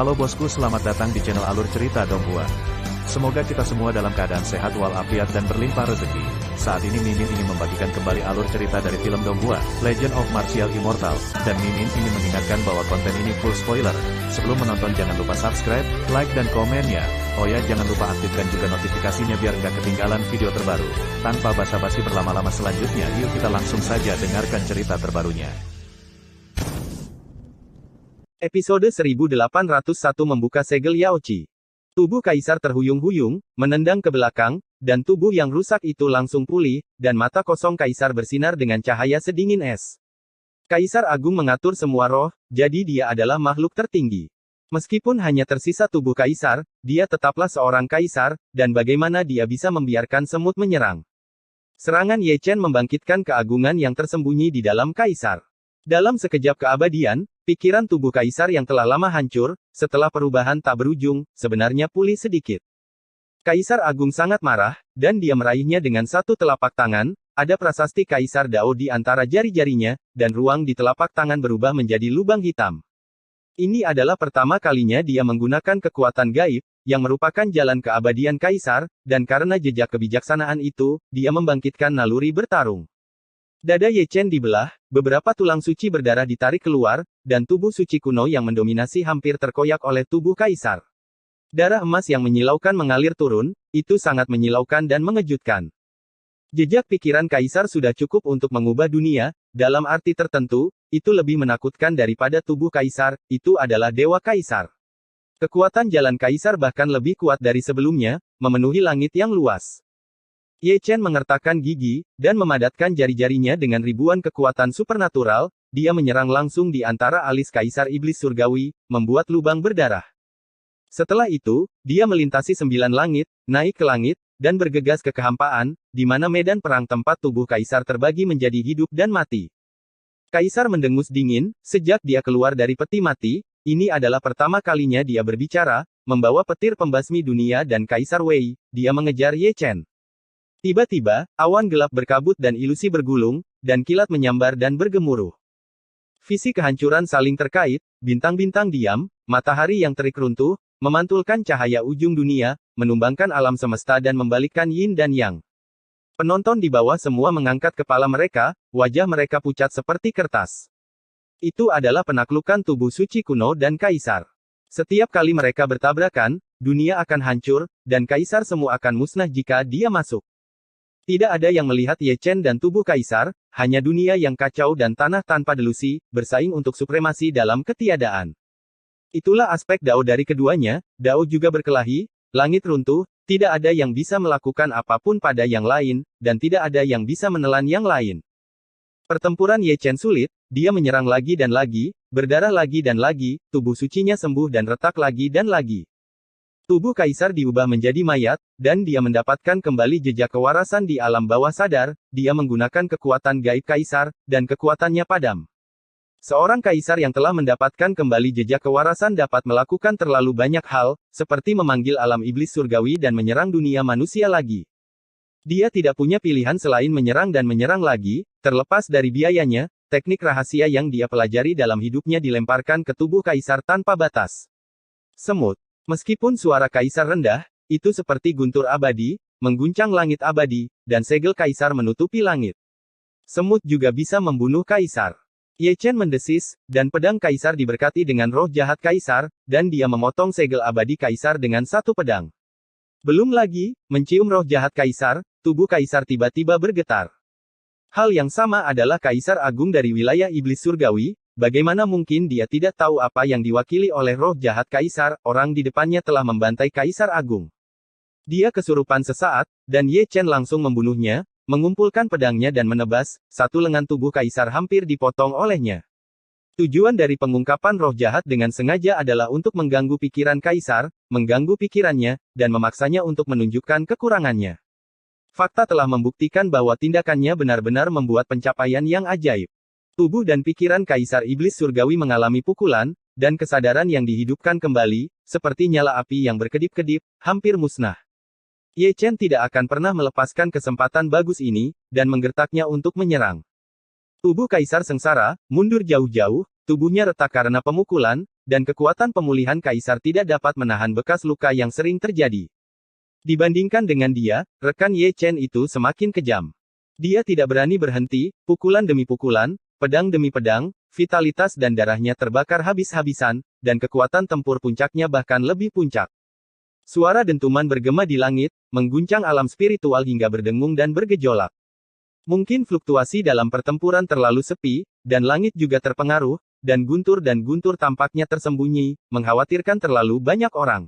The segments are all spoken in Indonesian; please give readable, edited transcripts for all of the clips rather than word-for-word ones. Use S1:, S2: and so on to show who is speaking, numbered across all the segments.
S1: Halo bosku, selamat datang di channel Alur Cerita Donghua. Semoga kita semua dalam keadaan sehat walafiat dan berlimpah rezeki. Saat ini Mimin ingin membagikan kembali alur cerita dari film Donghua, Legend of Martial Immortal, dan Mimin ingin mengingatkan bahwa konten ini full spoiler. Sebelum menonton jangan lupa subscribe, like dan komen ya. Oh ya, jangan lupa aktifkan juga notifikasinya biar nggak ketinggalan video terbaru. Tanpa basa-basi berlama-lama selanjutnya, yuk kita langsung saja dengarkan cerita terbarunya.
S2: Episode 1801 membuka segel Yaochi. Tubuh Kaisar terhuyung-huyung, menendang ke belakang, dan tubuh yang rusak itu langsung pulih, dan mata kosong Kaisar bersinar dengan cahaya sedingin es. Kaisar Agung mengatur semua roh, jadi dia adalah makhluk tertinggi. Meskipun hanya tersisa tubuh Kaisar, dia tetaplah seorang Kaisar, dan bagaimana dia bisa membiarkan semut menyerang. Serangan Ye Chen membangkitkan keagungan yang tersembunyi di dalam Kaisar. Dalam sekejap keabadian, pikiran tubuh Kaisar yang telah lama hancur, setelah perubahan tak berujung, sebenarnya pulih sedikit. Kaisar Agung sangat marah, dan dia meraihnya dengan satu telapak tangan, ada prasasti Kaisar Dao di antara jari-jarinya, dan ruang di telapak tangan berubah menjadi lubang hitam. Ini adalah pertama kalinya dia menggunakan kekuatan gaib, yang merupakan jalan keabadian Kaisar, dan karena jejak kebijaksanaan itu, dia membangkitkan naluri bertarung. Dada Ye Chen dibelah, beberapa tulang suci berdarah ditarik keluar, dan tubuh suci kuno yang mendominasi hampir terkoyak oleh tubuh Kaisar. Darah emas yang menyilaukan mengalir turun, itu sangat menyilaukan dan mengejutkan. Jejak pikiran Kaisar sudah cukup untuk mengubah dunia, dalam arti tertentu, itu lebih menakutkan daripada tubuh Kaisar, itu adalah Dewa Kaisar. Kekuatan jalan Kaisar bahkan lebih kuat dari sebelumnya, memenuhi langit yang luas. Ye Chen mengertakkan gigi, dan memadatkan jari-jarinya dengan ribuan kekuatan supernatural, dia menyerang langsung di antara alis Kaisar Iblis Surgawi, membuat lubang berdarah. Setelah itu, dia melintasi 9 langit, naik ke langit, dan bergegas ke kehampaan, di mana medan perang tempat tubuh Kaisar terbagi menjadi hidup dan mati. Kaisar mendengus dingin, sejak dia keluar dari peti mati, ini adalah pertama kalinya dia berbicara, membawa petir pembasmi dunia dan Kaisar Wei, dia mengejar Ye Chen. Tiba-tiba, awan gelap berkabut dan ilusi bergulung, dan kilat menyambar dan bergemuruh. Visi kehancuran saling terkait, bintang-bintang diam, matahari yang terik runtuh, memantulkan cahaya ujung dunia, menumbangkan alam semesta dan membalikkan yin dan yang. Penonton di bawah semua mengangkat kepala mereka, wajah mereka pucat seperti kertas. Itu adalah penaklukan tubuh suci kuno dan Kaisar. Setiap kali mereka bertabrakan, dunia akan hancur, dan Kaisar semua akan musnah jika dia masuk. Tidak ada yang melihat Ye Chen dan tubuh Kaisar, hanya dunia yang kacau dan tanah tanpa delusi, bersaing untuk supremasi dalam ketiadaan. Itulah aspek Dao dari keduanya, Dao juga berkelahi, langit runtuh, tidak ada yang bisa melakukan apapun pada yang lain, dan tidak ada yang bisa menelan yang lain. Pertempuran Ye Chen sulit, dia menyerang lagi dan lagi, berdarah lagi dan lagi, tubuh sucinya sembuh dan retak lagi dan lagi. Tubuh Kaisar diubah menjadi mayat, dan dia mendapatkan kembali jejak kewarasan di alam bawah sadar, dia menggunakan kekuatan gaib Kaisar, dan kekuatannya padam. Seorang Kaisar yang telah mendapatkan kembali jejak kewarasan dapat melakukan terlalu banyak hal, seperti memanggil alam iblis surgawi dan menyerang dunia manusia lagi. Dia tidak punya pilihan selain menyerang dan menyerang lagi, terlepas dari biayanya, teknik rahasia yang dia pelajari dalam hidupnya dilemparkan ke tubuh Kaisar tanpa batas. Semut. Meskipun suara Kaisar rendah, itu seperti guntur abadi, mengguncang langit abadi, dan segel Kaisar menutupi langit. Semut juga bisa membunuh Kaisar. Ye Chen mendesis, dan pedang Kaisar diberkati dengan roh jahat Kaisar, dan dia memotong segel abadi Kaisar dengan satu pedang. Belum lagi, mencium roh jahat Kaisar, tubuh Kaisar tiba-tiba bergetar. Hal yang sama adalah Kaisar Agung dari wilayah Iblis Surgawi. Bagaimana mungkin dia tidak tahu apa yang diwakili oleh roh jahat Kaisar, orang di depannya telah membantai Kaisar Agung. Dia kesurupan sesaat, dan Ye Chen langsung membunuhnya, mengumpulkan pedangnya dan menebas, satu lengan tubuh Kaisar hampir dipotong olehnya. Tujuan dari pengungkapan roh jahat dengan sengaja adalah untuk mengganggu pikiran Kaisar, mengganggu pikirannya, dan memaksanya untuk menunjukkan kekurangannya. Fakta telah membuktikan bahwa tindakannya benar-benar membuat pencapaian yang ajaib. Tubuh dan pikiran Kaisar Iblis Surgawi mengalami pukulan, dan kesadaran yang dihidupkan kembali, seperti nyala api yang berkedip-kedip, hampir musnah. Ye Chen tidak akan pernah melepaskan kesempatan bagus ini, dan menggertaknya untuk menyerang. Tubuh Kaisar sengsara, mundur jauh-jauh, tubuhnya retak karena pemukulan, dan kekuatan pemulihan kaisar tidak dapat menahan bekas luka yang sering terjadi. Dibandingkan dengan dia, rekan Ye Chen itu semakin kejam. Dia tidak berani berhenti, pukulan demi pukulan, pedang demi pedang, vitalitas dan darahnya terbakar habis-habisan, dan kekuatan tempur puncaknya bahkan lebih puncak. Suara dentuman bergema di langit, mengguncang alam spiritual hingga berdengung dan bergejolak. Mungkin fluktuasi dalam pertempuran terlalu sepi, dan langit juga terpengaruh, dan guntur tampaknya tersembunyi, mengkhawatirkan terlalu banyak orang.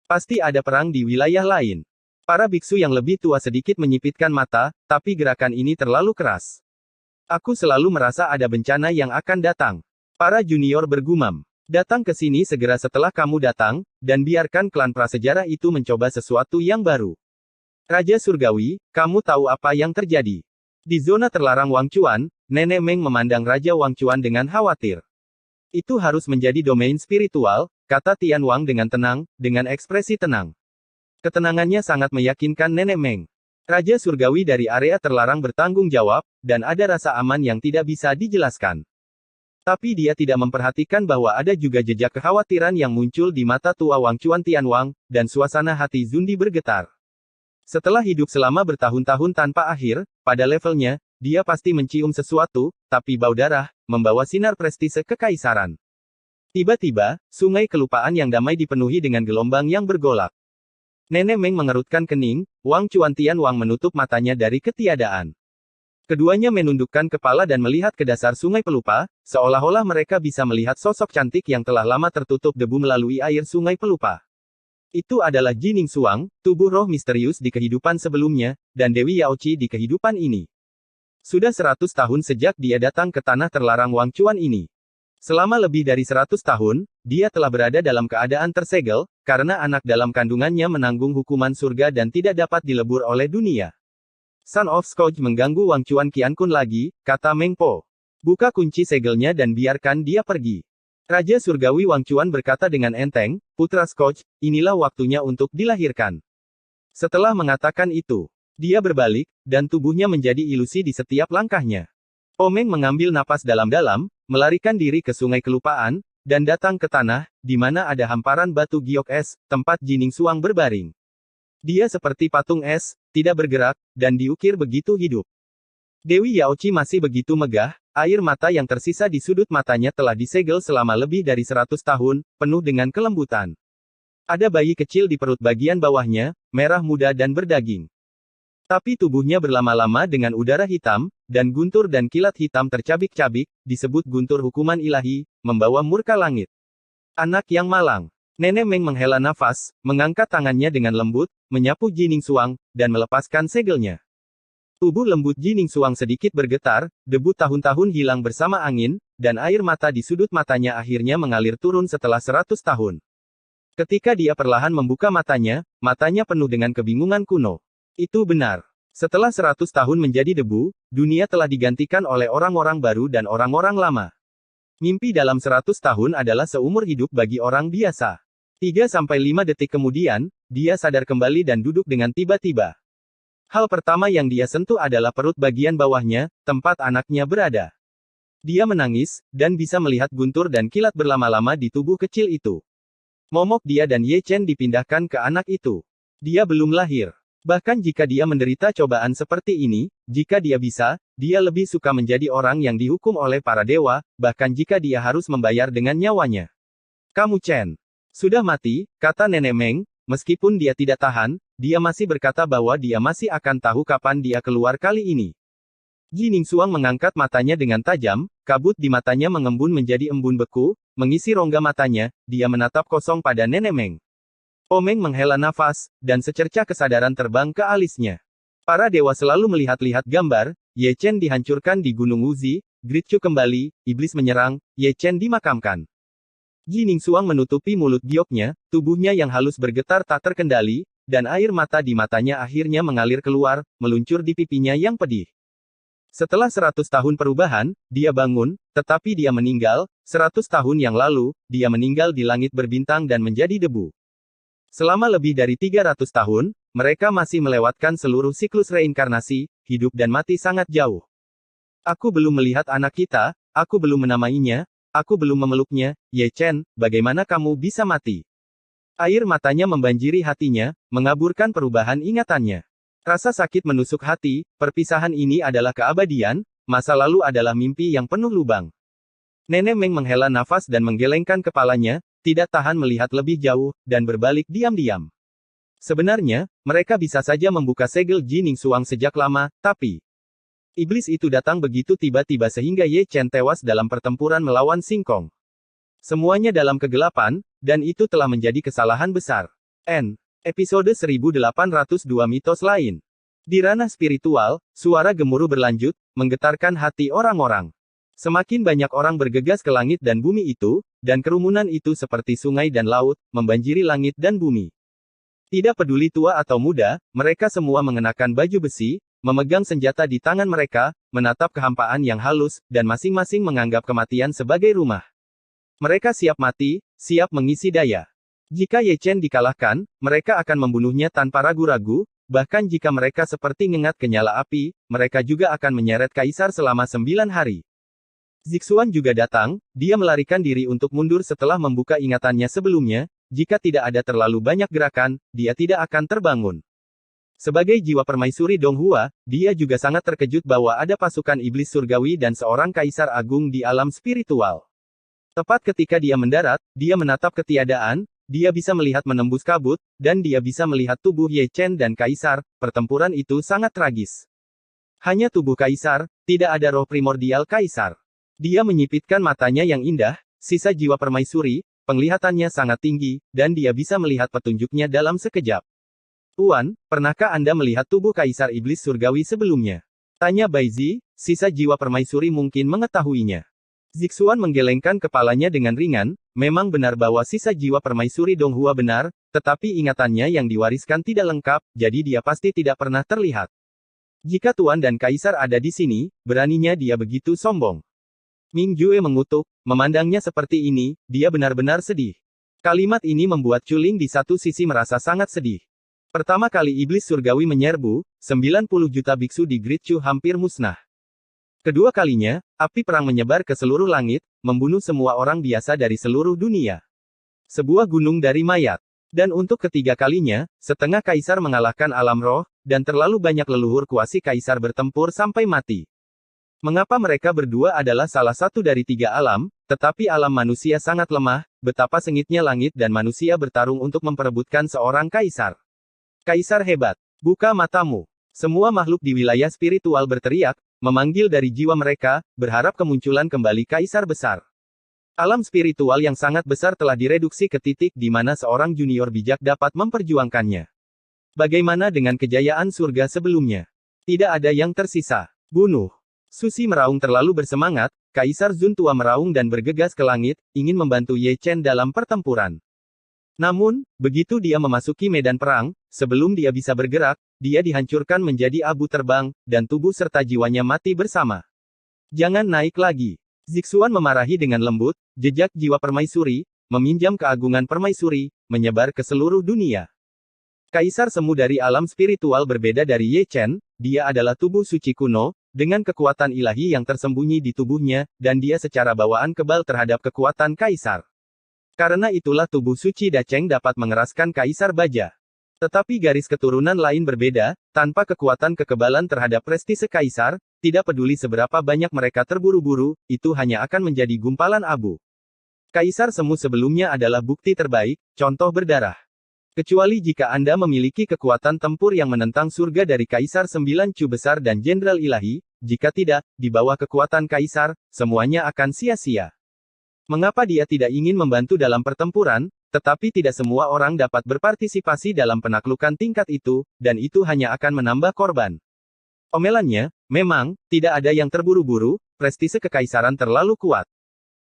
S2: Pasti ada perang di wilayah lain. Para biksu yang lebih tua sedikit menyipitkan mata, tapi gerakan ini terlalu keras. Aku selalu merasa ada bencana yang akan datang. Para junior bergumam. Datang ke sini segera setelah kamu datang, dan biarkan klan prasejarah itu mencoba sesuatu yang baru. Raja Surgawi, kamu tahu apa yang terjadi? Di zona terlarang Wangchuan, Nenek Meng memandang Raja Wangchuan dengan khawatir. Itu harus menjadi domain spiritual, kata Tian Wang dengan tenang, dengan ekspresi tenang. Ketenangannya sangat meyakinkan Nenek Meng. Raja Surgawi dari area terlarang bertanggung jawab, dan ada rasa aman yang tidak bisa dijelaskan. Tapi dia tidak memperhatikan bahwa ada juga jejak kekhawatiran yang muncul di mata tua Wangchuan Tian Wang, dan suasana hati Zundi bergetar. Setelah hidup selama bertahun-tahun tanpa akhir, pada levelnya, dia pasti mencium sesuatu, tapi bau darah, membawa sinar prestise kekaisaran. Tiba-tiba, sungai kelupaan yang damai dipenuhi dengan gelombang yang bergolak. Nenek Meng mengerutkan kening, Wangchuan Tian Wang menutup matanya dari ketiadaan. Keduanya menundukkan kepala dan melihat ke dasar sungai pelupa, seolah-olah mereka bisa melihat sosok cantik yang telah lama tertutup debu melalui air sungai pelupa. Itu adalah Jining Suang, tubuh roh misterius di kehidupan sebelumnya, dan Dewi Yaoqi di kehidupan ini. Sudah 100 tahun sejak dia datang ke tanah terlarang Wangchuan ini. Selama lebih dari 100 tahun, dia telah berada dalam keadaan tersegel, karena anak dalam kandungannya menanggung hukuman surga dan tidak dapat dilebur oleh dunia. Son of Scourge mengganggu Wangchuan Qiankun lagi, kata Meng Po. Buka kunci segelnya dan biarkan dia pergi. Raja Surgawi Wangchuan berkata dengan enteng, Putra Scourge, inilah waktunya untuk dilahirkan. Setelah mengatakan itu, dia berbalik, dan tubuhnya menjadi ilusi di setiap langkahnya. Po Meng mengambil napas dalam-dalam, melarikan diri ke sungai kelupaan, dan datang ke tanah, di mana ada hamparan batu giok es, tempat Jining Suang berbaring. Dia seperti patung es, tidak bergerak, dan diukir begitu hidup. Dewi Yaoqi masih begitu megah, air mata yang tersisa di sudut matanya telah disegel selama lebih dari 100 tahun, penuh dengan kelembutan. Ada bayi kecil di perut bagian bawahnya, merah muda dan berdaging. Tapi tubuhnya berlama-lama dengan udara hitam, dan guntur dan kilat hitam tercabik-cabik, disebut guntur hukuman ilahi, membawa murka langit. Anak yang malang. Nenek Meng menghela nafas, mengangkat tangannya dengan lembut, menyapu Jining Suang, dan melepaskan segelnya. Tubuh lembut Jining Suang sedikit bergetar, debu tahun-tahun hilang bersama angin, dan air mata di sudut matanya akhirnya mengalir turun setelah 100 tahun. Ketika dia perlahan membuka matanya penuh dengan kebingungan kuno. Itu benar. Setelah 100 tahun menjadi debu, dunia telah digantikan oleh orang-orang baru dan orang-orang lama. Mimpi dalam 100 tahun adalah seumur hidup bagi orang biasa. 3-5 detik kemudian, dia sadar kembali dan duduk dengan tiba-tiba. Hal pertama yang dia sentuh adalah perut bagian bawahnya, tempat anaknya berada. Dia menangis, dan bisa melihat guntur dan kilat berlama-lama di tubuh kecil itu. Momok dia dan Ye Chen dipindahkan ke anak itu. Dia belum lahir. Bahkan jika dia menderita cobaan seperti ini, jika dia bisa, dia lebih suka menjadi orang yang dihukum oleh para dewa, bahkan jika dia harus membayar dengan nyawanya. Kamu Chen. Sudah mati, kata Nenek Meng, meskipun dia tidak tahan, dia masih berkata bahwa dia masih akan tahu kapan dia keluar kali ini. Jining Suang mengangkat matanya dengan tajam, kabut di matanya mengembun menjadi embun beku, mengisi rongga matanya, dia menatap kosong pada Nenek Meng. Po Meng menghela nafas, dan secercah kesadaran terbang ke alisnya. Para dewa selalu melihat-lihat gambar, Ye Chen dihancurkan di Gunung Wuzi, Gritchu kembali, iblis menyerang, Ye Chen dimakamkan. Jining Suang menutupi mulut gioknya, tubuhnya yang halus bergetar tak terkendali, dan air mata di matanya akhirnya mengalir keluar, meluncur di pipinya yang pedih. Setelah 100 tahun perubahan, dia bangun, tetapi dia meninggal, 100 tahun yang lalu, dia meninggal di langit berbintang dan menjadi debu. Selama lebih dari 300 tahun, mereka masih melewatkan seluruh siklus reinkarnasi, hidup dan mati sangat jauh. Aku belum melihat anak kita, aku belum menamainya, Aku belum memeluknya, Ye Chen, bagaimana kamu bisa mati? Air matanya membanjiri hatinya, mengaburkan perubahan ingatannya. Rasa sakit menusuk hati, perpisahan ini adalah keabadian, masa lalu adalah mimpi yang penuh lubang. Nenek Meng menghela nafas dan menggelengkan kepalanya, tidak tahan melihat lebih jauh, dan berbalik diam-diam. Sebenarnya, mereka bisa saja membuka segel Jining Suang sejak lama, tapi iblis itu datang begitu tiba-tiba sehingga Ye Chen tewas dalam pertempuran melawan Singkong. Semuanya dalam kegelapan, dan itu telah menjadi kesalahan besar. Episode 1802 Mitos Lain. Di ranah spiritual, suara gemuruh berlanjut, menggetarkan hati orang-orang. Semakin banyak orang bergegas ke langit dan bumi itu, dan kerumunan itu seperti sungai dan laut, membanjiri langit dan bumi. Tidak peduli tua atau muda, mereka semua mengenakan baju besi, memegang senjata di tangan mereka, menatap kehampaan yang halus, dan masing-masing menganggap kematian sebagai rumah. Mereka siap mati, siap mengisi daya. Jika Ye Chen dikalahkan, mereka akan membunuhnya tanpa ragu-ragu, bahkan jika mereka seperti ngengat ke nyala api, mereka juga akan menyeret kaisar selama 9 hari. Zixuan juga datang, dia melarikan diri untuk mundur setelah membuka ingatannya sebelumnya, jika tidak ada terlalu banyak gerakan, dia tidak akan terbangun. Sebagai jiwa permaisuri Donghua, dia juga sangat terkejut bahwa ada pasukan iblis surgawi dan seorang kaisar agung di alam spiritual. Tepat ketika dia mendarat, dia menatap ketiadaan, dia bisa melihat menembus kabut, dan dia bisa melihat tubuh Ye Chen dan kaisar, pertempuran itu sangat tragis. Hanya tubuh kaisar, tidak ada roh primordial kaisar. Dia menyipitkan matanya yang indah, sisa jiwa permaisuri, penglihatannya sangat tinggi, dan dia bisa melihat petunjuknya dalam sekejap. Tuan, pernahkah Anda melihat tubuh kaisar iblis surgawi sebelumnya? Tanya Baizi, sisa jiwa permaisuri mungkin mengetahuinya. Zixuan menggelengkan kepalanya dengan ringan, memang benar bahwa sisa jiwa permaisuri Donghua benar, tetapi ingatannya yang diwariskan tidak lengkap, jadi dia pasti tidak pernah terlihat. Jika Tuan dan kaisar ada di sini, beraninya dia begitu sombong. Ming Jue mengutuk, memandangnya seperti ini, dia benar-benar sedih. Kalimat ini membuat Chuling di satu sisi merasa sangat sedih. Pertama kali iblis surgawi menyerbu, 90 juta biksu di Great Chu hampir musnah. Kedua kalinya, api perang menyebar ke seluruh langit, membunuh semua orang biasa dari seluruh dunia. Sebuah gunung dari mayat. Dan untuk ketiga kalinya, setengah kaisar mengalahkan alam roh, dan terlalu banyak leluhur kuasi kaisar bertempur sampai mati. Mengapa mereka berdua adalah salah satu dari 3 alam, tetapi alam manusia sangat lemah, betapa sengitnya langit dan manusia bertarung untuk memperebutkan seorang kaisar. Kaisar hebat, buka matamu. Semua makhluk di wilayah spiritual berteriak, memanggil dari jiwa mereka, berharap kemunculan kembali kaisar besar. Alam spiritual yang sangat besar telah direduksi ke titik di mana seorang junior bijak dapat memperjuangkannya. Bagaimana dengan kejayaan surga sebelumnya? Tidak ada yang tersisa. Bunuh. Susi meraung terlalu bersemangat, Kaisar Zun tua meraung dan bergegas ke langit, ingin membantu Ye Chen dalam pertempuran. Namun, begitu dia memasuki medan perang, sebelum dia bisa bergerak, dia dihancurkan menjadi abu terbang, dan tubuh serta jiwanya mati bersama. Jangan naik lagi. Zixuan memarahi dengan lembut, jejak jiwa permaisuri, meminjam keagungan permaisuri, menyebar ke seluruh dunia. Kaisar semu dari alam spiritual berbeda dari Ye Chen, dia adalah tubuh suci kuno, dengan kekuatan ilahi yang tersembunyi di tubuhnya, dan dia secara bawaan kebal terhadap kekuatan kaisar. Karena itulah tubuh suci Dacheng dapat mengeraskan kaisar baja. Tetapi garis keturunan lain berbeda, tanpa kekuatan kekebalan terhadap prestise kaisar, tidak peduli seberapa banyak mereka terburu-buru, itu hanya akan menjadi gumpalan abu. Kaisar semu sebelumnya adalah bukti terbaik, contoh berdarah. Kecuali jika Anda memiliki kekuatan tempur yang menentang surga dari Kaisar 9 Cu besar dan Jenderal Ilahi, jika tidak, di bawah kekuatan Kaisar, semuanya akan sia-sia. Mengapa dia tidak ingin membantu dalam pertempuran, tetapi tidak semua orang dapat berpartisipasi dalam penaklukan tingkat itu, dan itu hanya akan menambah korban. Omelannya, memang, tidak ada yang terburu-buru, prestise kekaisaran terlalu kuat.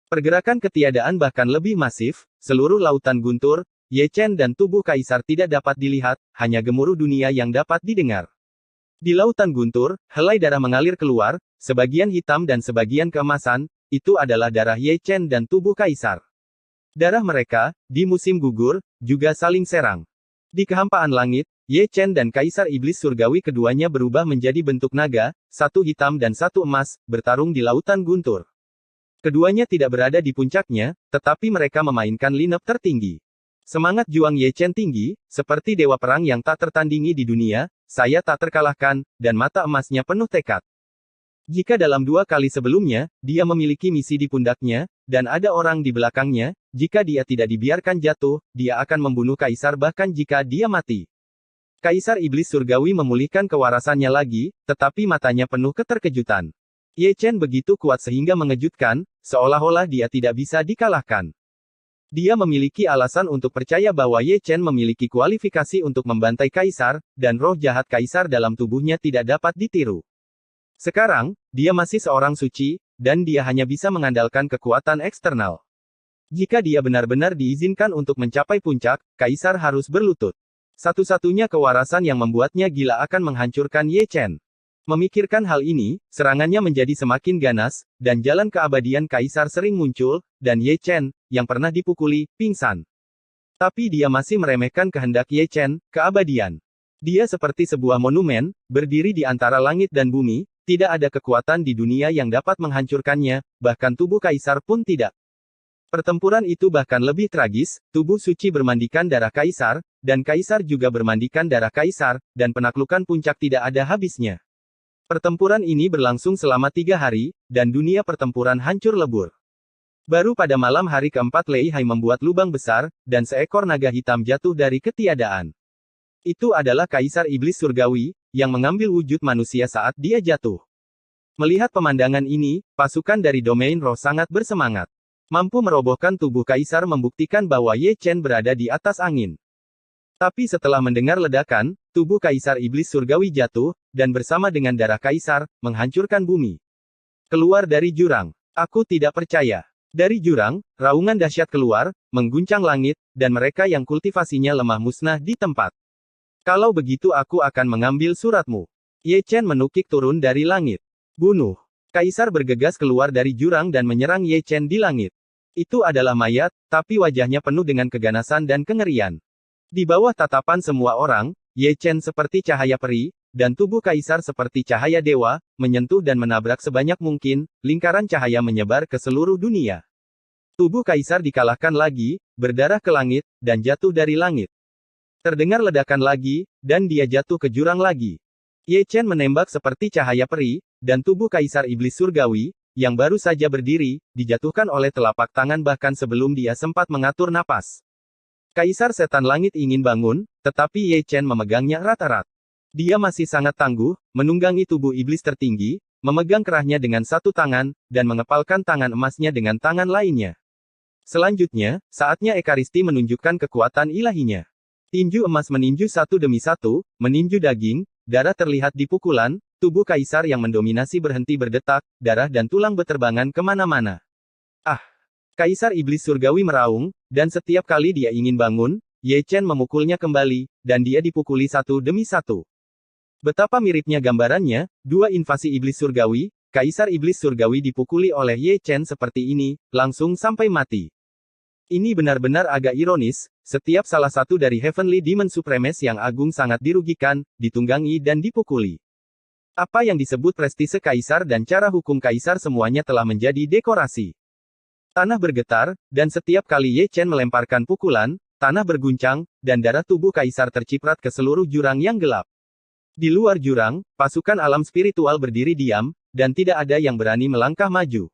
S2: Pergerakan ketiadaan bahkan lebih masif, seluruh lautan guntur, Ye Chen dan tubuh kaisar tidak dapat dilihat, hanya gemuruh dunia yang dapat didengar. Di lautan guntur, helai darah mengalir keluar, sebagian hitam dan sebagian keemasan, itu adalah darah Ye Chen dan tubuh kaisar. Darah mereka, di musim gugur, juga saling serang. Di kehampaan langit, Ye Chen dan kaisar iblis surgawi keduanya berubah menjadi bentuk naga, satu hitam dan satu emas, bertarung di lautan guntur. Keduanya tidak berada di puncaknya, tetapi mereka memainkan lineup tertinggi. Semangat juang Ye Chen tinggi, seperti dewa perang yang tak tertandingi di dunia, saya tak terkalahkan, dan mata emasnya penuh tekad. Jika dalam 2 kali sebelumnya, dia memiliki misi di pundaknya, dan ada orang di belakangnya, jika dia tidak dibiarkan jatuh, dia akan membunuh kaisar bahkan jika dia mati. Kaisar Iblis Surgawi memulihkan kewarasannya lagi, tetapi matanya penuh keterkejutan. Ye Chen begitu kuat sehingga mengejutkan, seolah-olah dia tidak bisa dikalahkan. Dia memiliki alasan untuk percaya bahwa Ye Chen memiliki kualifikasi untuk membantai kaisar, dan roh jahat kaisar dalam tubuhnya tidak dapat ditiru. Sekarang, dia masih seorang suci, dan dia hanya bisa mengandalkan kekuatan eksternal. Jika dia benar-benar diizinkan untuk mencapai puncak, kaisar harus berlutut. Satu-satunya kewarasan yang membuatnya gila akan menghancurkan Ye Chen. Memikirkan hal ini, serangannya menjadi semakin ganas, dan jalan keabadian kaisar sering muncul, dan Ye Chen, yang pernah dipukuli, pingsan. Tapi dia masih meremehkan kehendak Ye Chen, keabadian. Dia seperti sebuah monumen, berdiri di antara langit dan bumi, tidak ada kekuatan di dunia yang dapat menghancurkannya, bahkan tubuh kaisar pun tidak. Pertempuran itu bahkan lebih tragis, tubuh suci bermandikan darah kaisar, dan kaisar juga bermandikan darah kaisar, dan penaklukan puncak tidak ada habisnya. Pertempuran ini berlangsung selama 3 hari, dan dunia pertempuran hancur lebur. Baru pada malam hari keempat Lei Hai membuat lubang besar, dan seekor naga hitam jatuh dari ketiadaan. Itu adalah Kaisar Iblis Surgawi, yang mengambil wujud manusia saat dia jatuh. Melihat pemandangan ini, pasukan dari domain roh sangat bersemangat. Mampu merobohkan tubuh Kaisar membuktikan bahwa Ye Chen berada di atas angin. Tapi setelah mendengar ledakan, tubuh Kaisar Iblis Surgawi jatuh, dan bersama dengan darah Kaisar, menghancurkan bumi. Keluar dari jurang. Aku tidak percaya. Dari jurang, raungan dahsyat keluar, mengguncang langit, dan mereka yang kultivasinya lemah musnah di tempat. Kalau begitu aku akan mengambil suratmu. Ye Chen menukik turun dari langit. Bunuh. Kaisar bergegas keluar dari jurang dan menyerang Ye Chen di langit. Itu adalah mayat, tapi wajahnya penuh dengan keganasan dan kengerian. Di bawah tatapan semua orang, Ye Chen seperti cahaya peri, dan tubuh kaisar seperti cahaya dewa, menyentuh dan menabrak sebanyak mungkin, lingkaran cahaya menyebar ke seluruh dunia. Tubuh kaisar dikalahkan lagi, berdarah ke langit, dan jatuh dari langit. Terdengar ledakan lagi, dan dia jatuh ke jurang lagi. Ye Chen menembak seperti cahaya peri, dan tubuh kaisar iblis surgawi, yang baru saja berdiri, dijatuhkan oleh telapak tangan bahkan sebelum dia sempat mengatur napas. Kaisar setan langit ingin bangun, tetapi Ye Chen memegangnya erat-erat. Dia masih sangat tangguh, menunggangi tubuh iblis tertinggi, memegang kerahnya dengan satu tangan, dan mengepalkan tangan emasnya dengan tangan lainnya. Selanjutnya, saatnya Ekaristi menunjukkan kekuatan ilahinya. Tinju emas meninju satu demi satu, meninju daging, darah terlihat di pukulan, tubuh kaisar yang mendominasi berhenti berdetak, darah dan tulang beterbangan kemana-mana. Ah! Kaisar Iblis Surgawi meraung, dan setiap kali dia ingin bangun, Ye Chen memukulnya kembali, dan dia dipukuli satu demi satu. Betapa miripnya gambarannya, 2 invasi Iblis Surgawi, Kaisar Iblis Surgawi dipukuli oleh Ye Chen seperti ini, langsung sampai mati. Ini benar-benar agak ironis, setiap salah satu dari Heavenly Demon Supremes yang agung sangat dirugikan, ditunggangi dan dipukuli. Apa yang disebut prestise kaisar dan cara hukum kaisar semuanya telah menjadi dekorasi. Tanah bergetar, dan setiap kali Ye Chen melemparkan pukulan, tanah berguncang, dan darah tubuh kaisar terciprat ke seluruh jurang yang gelap. Di luar jurang, pasukan alam spiritual berdiri diam, dan tidak ada yang berani melangkah maju.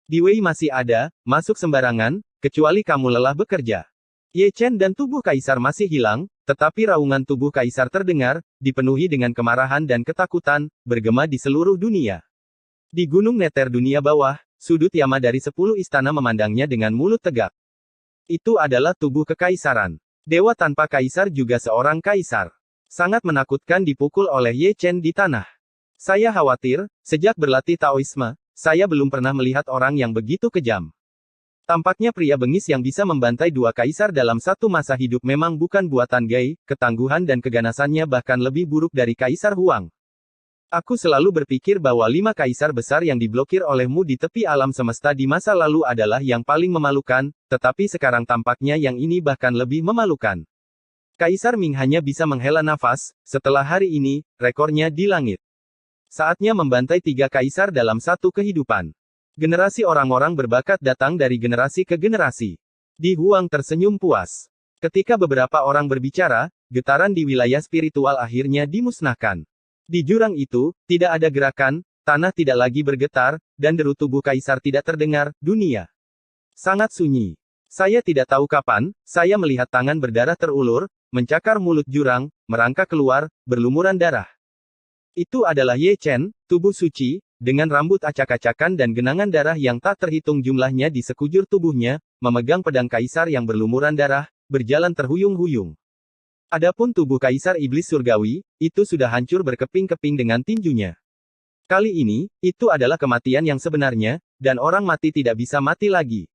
S2: Di Wei masih ada, masuk sembarangan, kecuali kamu lelah bekerja. Ye Chen dan tubuh kaisar masih hilang, tetapi raungan tubuh kaisar terdengar, dipenuhi dengan kemarahan dan ketakutan, bergema di seluruh dunia. Di gunung Neter dunia bawah, sudut Yama dari 10 istana memandangnya dengan mulut tegak. Itu adalah tubuh kekaisaran. Dewa tanpa kaisar juga seorang kaisar. Sangat menakutkan dipukul oleh Ye Chen di tanah. Saya khawatir, sejak berlatih Taoisme, saya belum pernah melihat orang yang begitu kejam. Tampaknya pria bengis yang bisa membantai 2 kaisar dalam satu masa hidup memang bukan buatan Gai, ketangguhan dan keganasannya bahkan lebih buruk dari Kaisar Huang. Aku selalu berpikir bahwa 5 kaisar besar yang diblokir olehmu di tepi alam semesta di masa lalu adalah yang paling memalukan, tetapi sekarang tampaknya yang ini bahkan lebih memalukan. Kaisar Ming hanya bisa menghela nafas, setelah hari ini, rekornya di langit. Saatnya membantai 3 kaisar dalam satu kehidupan. Generasi orang-orang berbakat datang dari generasi ke generasi. Di Huang tersenyum puas. Ketika beberapa orang berbicara, getaran di wilayah spiritual akhirnya dimusnahkan. Di jurang itu, tidak ada gerakan, tanah tidak lagi bergetar, dan deru tubuh kaisar tidak terdengar. Dunia sangat sunyi. Saya tidak tahu kapan, saya melihat tangan berdarah terulur, mencakar mulut jurang, merangkak keluar, berlumuran darah. Itu adalah Ye Chen, tubuh suci, dengan rambut acak-acakan dan genangan darah yang tak terhitung jumlahnya di sekujur tubuhnya, memegang pedang kaisar yang berlumuran darah, berjalan terhuyung-huyung. Adapun tubuh kaisar iblis surgawi, itu sudah hancur berkeping-keping dengan tinjunya. Kali ini, itu adalah kematian yang sebenarnya, dan orang mati tidak bisa mati lagi.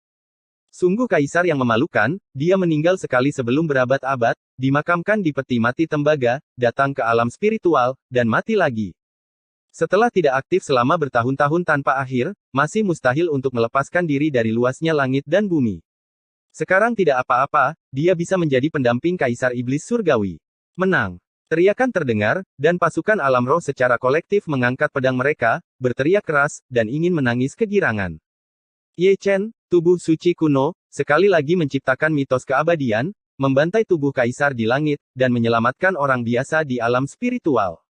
S2: Sungguh kaisar yang memalukan, dia meninggal sekali sebelum berabad-abad, dimakamkan di peti mati tembaga, datang ke alam spiritual, dan mati lagi. Setelah tidak aktif selama bertahun-tahun tanpa akhir, masih mustahil untuk melepaskan diri dari luasnya langit dan bumi. Sekarang tidak apa-apa, dia bisa menjadi pendamping kaisar iblis surgawi. Menang. Teriakan terdengar, dan pasukan alam roh secara kolektif mengangkat pedang mereka, berteriak keras, dan ingin menangis kegirangan. Ye Chen, tubuh suci kuno, sekali lagi menciptakan mitos keabadian, membantai tubuh kaisar di langit, dan menyelamatkan orang biasa di alam spiritual.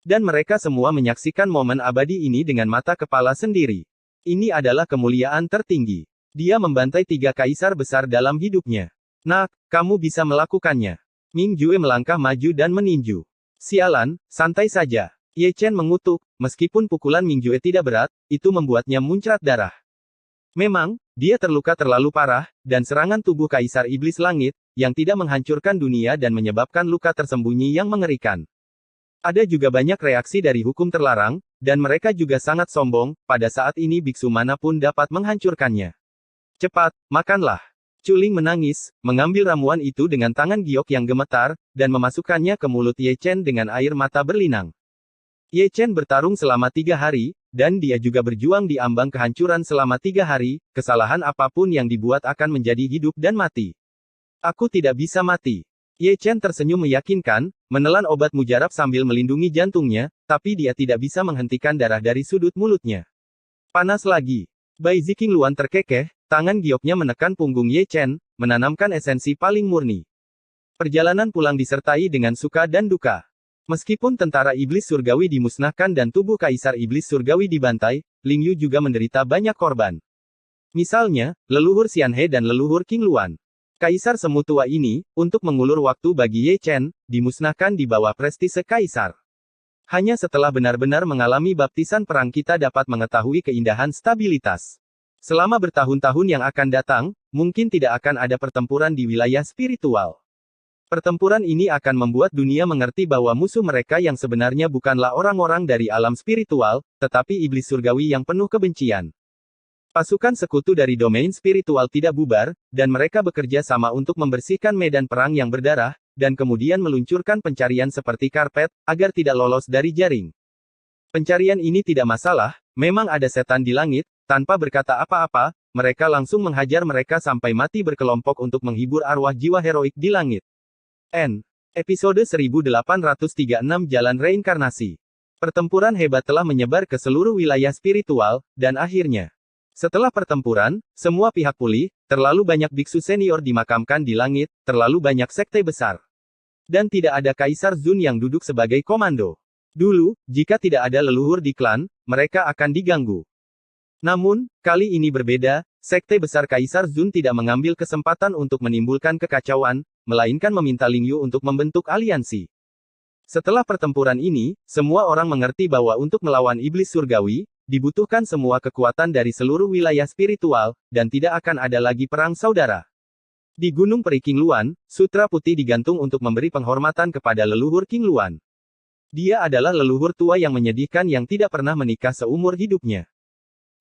S2: Dan mereka semua menyaksikan momen abadi ini dengan mata kepala sendiri. Ini adalah kemuliaan tertinggi. Dia membantai 3 kaisar besar dalam hidupnya. Nak, kamu bisa melakukannya. Ming Jue melangkah maju dan meninju. Sialan, santai saja. Ye Chen mengutuk, meskipun pukulan Ming Jue tidak berat, itu membuatnya muncrat darah. Memang, dia terluka terlalu parah, dan serangan tubuh kaisar iblis langit, yang tidak menghancurkan dunia dan menyebabkan luka tersembunyi yang mengerikan. Ada juga banyak reaksi dari hukum terlarang, dan mereka juga sangat sombong, pada saat ini biksu manapun dapat menghancurkannya. Cepat, makanlah. Chuling menangis, mengambil ramuan itu dengan tangan giok yang gemetar, dan memasukkannya ke mulut Ye Chen dengan air mata berlinang. Ye Chen bertarung selama 3 hari, dan dia juga berjuang di ambang kehancuran selama 3 hari, kesalahan apapun yang dibuat akan menjadi hidup dan mati. Aku tidak bisa mati. Ye Chen tersenyum meyakinkan, menelan obat mujarab sambil melindungi jantungnya, tapi dia tidak bisa menghentikan darah dari sudut mulutnya. Panas lagi. Bai Ziqing Luan terkekeh, tangan gioknya menekan punggung Ye Chen, menanamkan esensi paling murni. Perjalanan pulang disertai dengan suka dan duka. Meskipun tentara iblis surgawi dimusnahkan dan tubuh kaisar iblis surgawi dibantai, Ling Yu juga menderita banyak korban. Misalnya, leluhur Xianhe dan leluhur King Luan. Kaisar semu tua ini, untuk mengulur waktu bagi Ye Chen, dimusnahkan di bawah prestise kaisar. Hanya setelah benar-benar mengalami baptisan perang kita dapat mengetahui keindahan stabilitas. Selama bertahun-tahun yang akan datang, mungkin tidak akan ada pertempuran di wilayah spiritual. Pertempuran ini akan membuat dunia mengerti bahwa musuh mereka yang sebenarnya bukanlah orang-orang dari alam spiritual, tetapi iblis surgawi yang penuh kebencian. Pasukan sekutu dari domain spiritual tidak bubar, dan mereka bekerja sama untuk membersihkan medan perang yang berdarah, dan kemudian meluncurkan pencarian seperti karpet, agar tidak lolos dari jaring. Pencarian ini tidak masalah, memang ada setan di langit, tanpa berkata apa-apa, mereka langsung menghajar mereka sampai mati berkelompok untuk menghibur arwah jiwa heroik di langit. Episode 1836 Jalan Reinkarnasi. Pertempuran hebat telah menyebar ke seluruh wilayah spiritual, dan akhirnya, setelah pertempuran, semua pihak pulih, terlalu banyak biksu senior dimakamkan di langit, terlalu banyak sekte besar. Dan tidak ada Kaisar Zun yang duduk sebagai komando. Dulu, jika tidak ada leluhur di klan, mereka akan diganggu. Namun, kali ini berbeda, sekte besar Kaisar Zun tidak mengambil kesempatan untuk menimbulkan kekacauan, melainkan meminta Ling Yu untuk membentuk aliansi. Setelah pertempuran ini, semua orang mengerti bahwa untuk melawan iblis surgawi, dibutuhkan semua kekuatan dari seluruh wilayah spiritual, dan tidak akan ada lagi perang saudara. Di Gunung Peri King Luan, sutra putih digantung untuk memberi penghormatan kepada leluhur King Luan. Dia adalah leluhur tua yang menyedihkan yang tidak pernah menikah seumur hidupnya.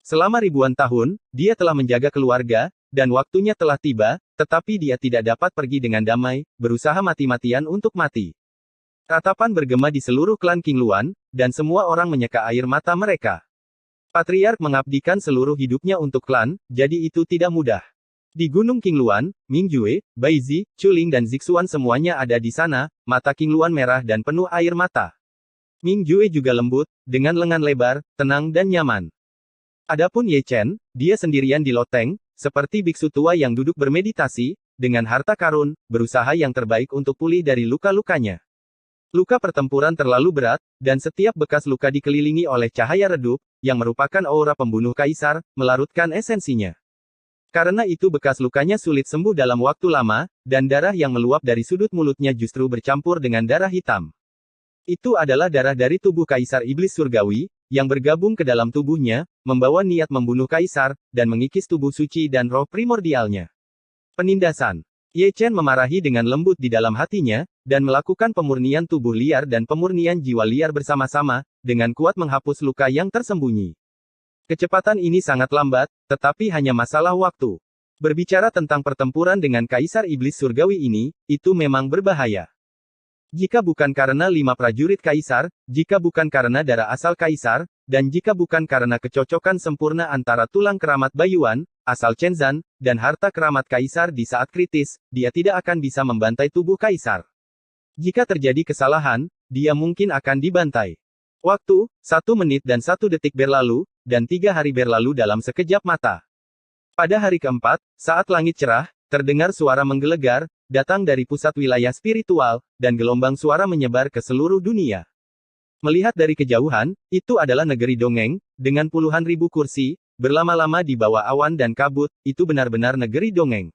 S2: Selama ribuan tahun, dia telah menjaga keluarga, dan waktunya telah tiba, tetapi dia tidak dapat pergi dengan damai, berusaha mati-matian untuk mati. Ratapan bergema di seluruh klan King Luan, dan semua orang menyeka air mata mereka. Patriark mengabdikan seluruh hidupnya untuk klan, jadi itu tidak mudah. Di Gunung King Luan, Ming Jue, Bai Zi, Chuling dan Zixuan semuanya ada di sana, mata King Luan merah dan penuh air mata. Ming Jue juga lembut, dengan lengan lebar, tenang dan nyaman. Adapun Ye Chen, dia sendirian di loteng, seperti biksu tua yang duduk bermeditasi, dengan harta karun, berusaha yang terbaik untuk pulih dari luka-lukanya. Luka pertempuran terlalu berat, dan setiap bekas luka dikelilingi oleh cahaya redup, yang merupakan aura pembunuh kaisar, melarutkan esensinya. Karena itu bekas lukanya sulit sembuh dalam waktu lama, dan darah yang meluap dari sudut mulutnya justru bercampur dengan darah hitam. Itu adalah darah dari tubuh Kaisar Iblis Surgawi, yang bergabung ke dalam tubuhnya, membawa niat membunuh Kaisar, dan mengikis tubuh suci dan roh primordialnya. Penindasan. Ye Chen memarahi dengan lembut di dalam hatinya, dan melakukan pemurnian tubuh liar dan pemurnian jiwa liar bersama-sama, dengan kuat menghapus luka yang tersembunyi. Kecepatan ini sangat lambat, tetapi hanya masalah waktu. Berbicara tentang pertempuran dengan Kaisar Iblis Surgawi ini, itu memang berbahaya. Jika bukan karena 5 prajurit Kaisar, jika bukan karena darah asal Kaisar, dan jika bukan karena kecocokan sempurna antara tulang keramat Baiyuan, asal Chenzan, dan harta keramat Kaisar di saat kritis, dia tidak akan bisa membantai tubuh Kaisar. Jika terjadi kesalahan, dia mungkin akan dibantai. Waktu, 1 menit dan 1 detik berlalu, dan 3 hari berlalu dalam sekejap mata. Pada hari keempat, saat langit cerah, terdengar suara menggelegar, datang dari pusat wilayah spiritual, dan gelombang suara menyebar ke seluruh dunia. Melihat dari kejauhan, itu adalah negeri dongeng, dengan puluhan ribu kursi, berlama-lama di bawah awan dan kabut, itu benar-benar negeri dongeng.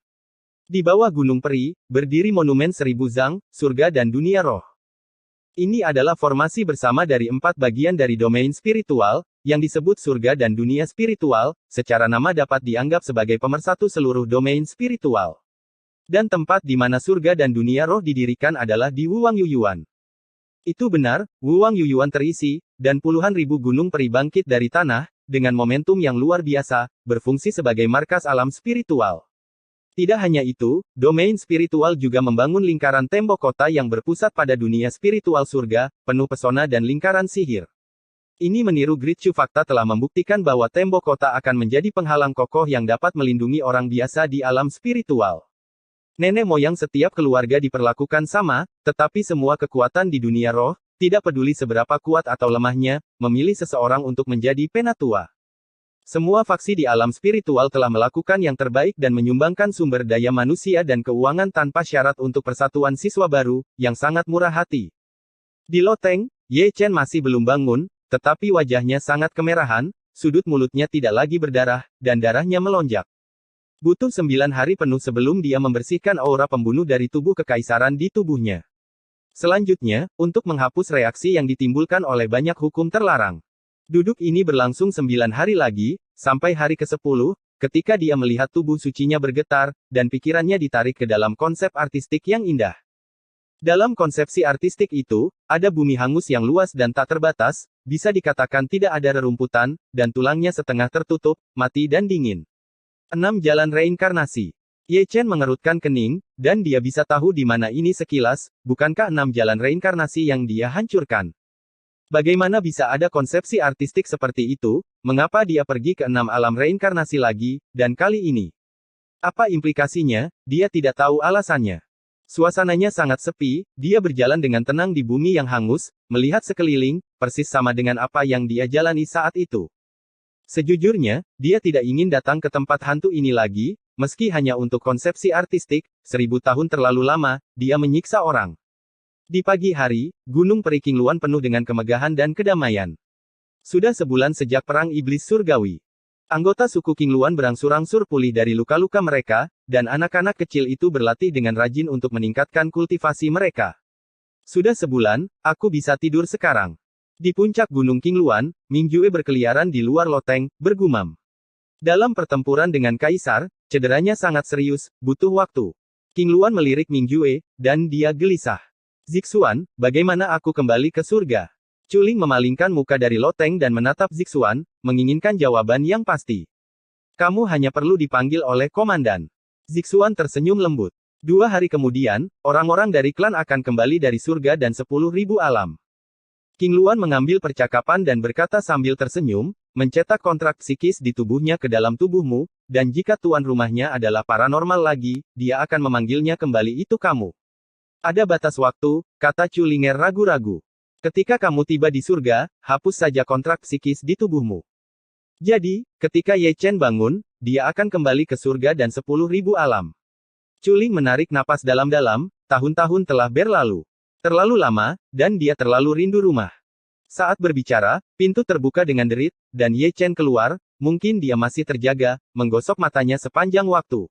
S2: Di bawah Gunung Peri, berdiri monumen 1000 Zhang, surga dan dunia roh. Ini adalah formasi bersama dari 4 bagian dari domain spiritual, yang disebut surga dan dunia spiritual, secara nama dapat dianggap sebagai pemersatu seluruh domain spiritual. Dan tempat di mana surga dan dunia roh didirikan adalah di Wuwang Yuyuan. Itu benar, Wuwang Yuyuan terisi, dan puluhan ribu gunung peri bangkit dari tanah, dengan momentum yang luar biasa, berfungsi sebagai markas alam spiritual. Tidak hanya itu, domain spiritual juga membangun lingkaran tembok kota yang berpusat pada dunia spiritual surga, penuh pesona dan lingkaran sihir. Ini meniru Great Chu fakta telah membuktikan bahwa tembok kota akan menjadi penghalang kokoh yang dapat melindungi orang biasa di alam spiritual. Nenek moyang setiap keluarga diperlakukan sama, tetapi semua kekuatan di dunia roh, tidak peduli seberapa kuat atau lemahnya, memilih seseorang untuk menjadi penatua. Semua faksi di alam spiritual telah melakukan yang terbaik dan menyumbangkan sumber daya manusia dan keuangan tanpa syarat untuk persatuan siswa baru, yang sangat murah hati. Di loteng, Ye Chen masih belum bangun, tetapi wajahnya sangat kemerahan, sudut mulutnya tidak lagi berdarah, dan darahnya melonjak. Butuh 9 hari penuh sebelum dia membersihkan aura pembunuh dari tubuh kekaisaran di tubuhnya. Selanjutnya, untuk menghapus reaksi yang ditimbulkan oleh banyak hukum terlarang. Duduk ini berlangsung 9 hari lagi, sampai hari ke-10, ketika dia melihat tubuh sucinya bergetar, dan pikirannya ditarik ke dalam konsep artistik yang indah. Dalam konsepsi artistik itu, ada bumi hangus yang luas dan tak terbatas, bisa dikatakan tidak ada rerumputan, dan tulangnya setengah tertutup, mati dan dingin. 6 jalan reinkarnasi. Ye Chen mengerutkan kening, dan dia bisa tahu di mana ini sekilas, bukankah 6 jalan reinkarnasi yang dia hancurkan? Bagaimana bisa ada konsepsi artistik seperti itu, mengapa dia pergi ke 6 alam reinkarnasi lagi, dan kali ini? Apa implikasinya, dia tidak tahu alasannya. Suasananya sangat sepi, dia berjalan dengan tenang di bumi yang hangus, melihat sekeliling, persis sama dengan apa yang dia jalani saat itu. Sejujurnya, dia tidak ingin datang ke tempat hantu ini lagi, meski hanya untuk konsepsi artistik, 1000 tahun terlalu lama, dia menyiksa orang. Di pagi hari, Gunung Peri Qingluan penuh dengan kemegahan dan kedamaian. Sudah sebulan sejak Perang Iblis Surgawi. Anggota suku Qingluan berangsur-angsur pulih dari luka-luka mereka, dan anak-anak kecil itu berlatih dengan rajin untuk meningkatkan kultivasi mereka. Sudah sebulan, aku bisa tidur sekarang. Di puncak Gunung Qingluan, Mingjue berkeliaran di luar loteng, bergumam. Dalam pertempuran dengan Kaisar, cederanya sangat serius, butuh waktu. Qingluan melirik Mingjue, dan dia gelisah. Zixuan, bagaimana aku kembali ke surga? Chuling memalingkan muka dari loteng dan menatap Zixuan, menginginkan jawaban yang pasti. Kamu hanya perlu dipanggil oleh komandan. Zixuan tersenyum lembut. 2 hari kemudian, orang-orang dari klan akan kembali dari surga dan 10.000 alam. Qingluan mengambil percakapan dan berkata sambil tersenyum, mencetak kontrak psikis di tubuhnya ke dalam tubuhmu, dan jika tuan rumahnya adalah paranormal lagi, dia akan memanggilnya kembali itu kamu. Ada batas waktu, kata Chulinger ragu-ragu. Ketika kamu tiba di surga, hapus saja kontrak psikis di tubuhmu. Jadi, ketika Ye Chen bangun, dia akan kembali ke surga dan 10.000 alam. Chuling menarik napas dalam-dalam, tahun-tahun telah berlalu. Terlalu lama, dan dia terlalu rindu rumah. Saat berbicara, pintu terbuka dengan derit, dan Ye Chen keluar, mungkin dia masih terjaga, menggosok matanya sepanjang waktu.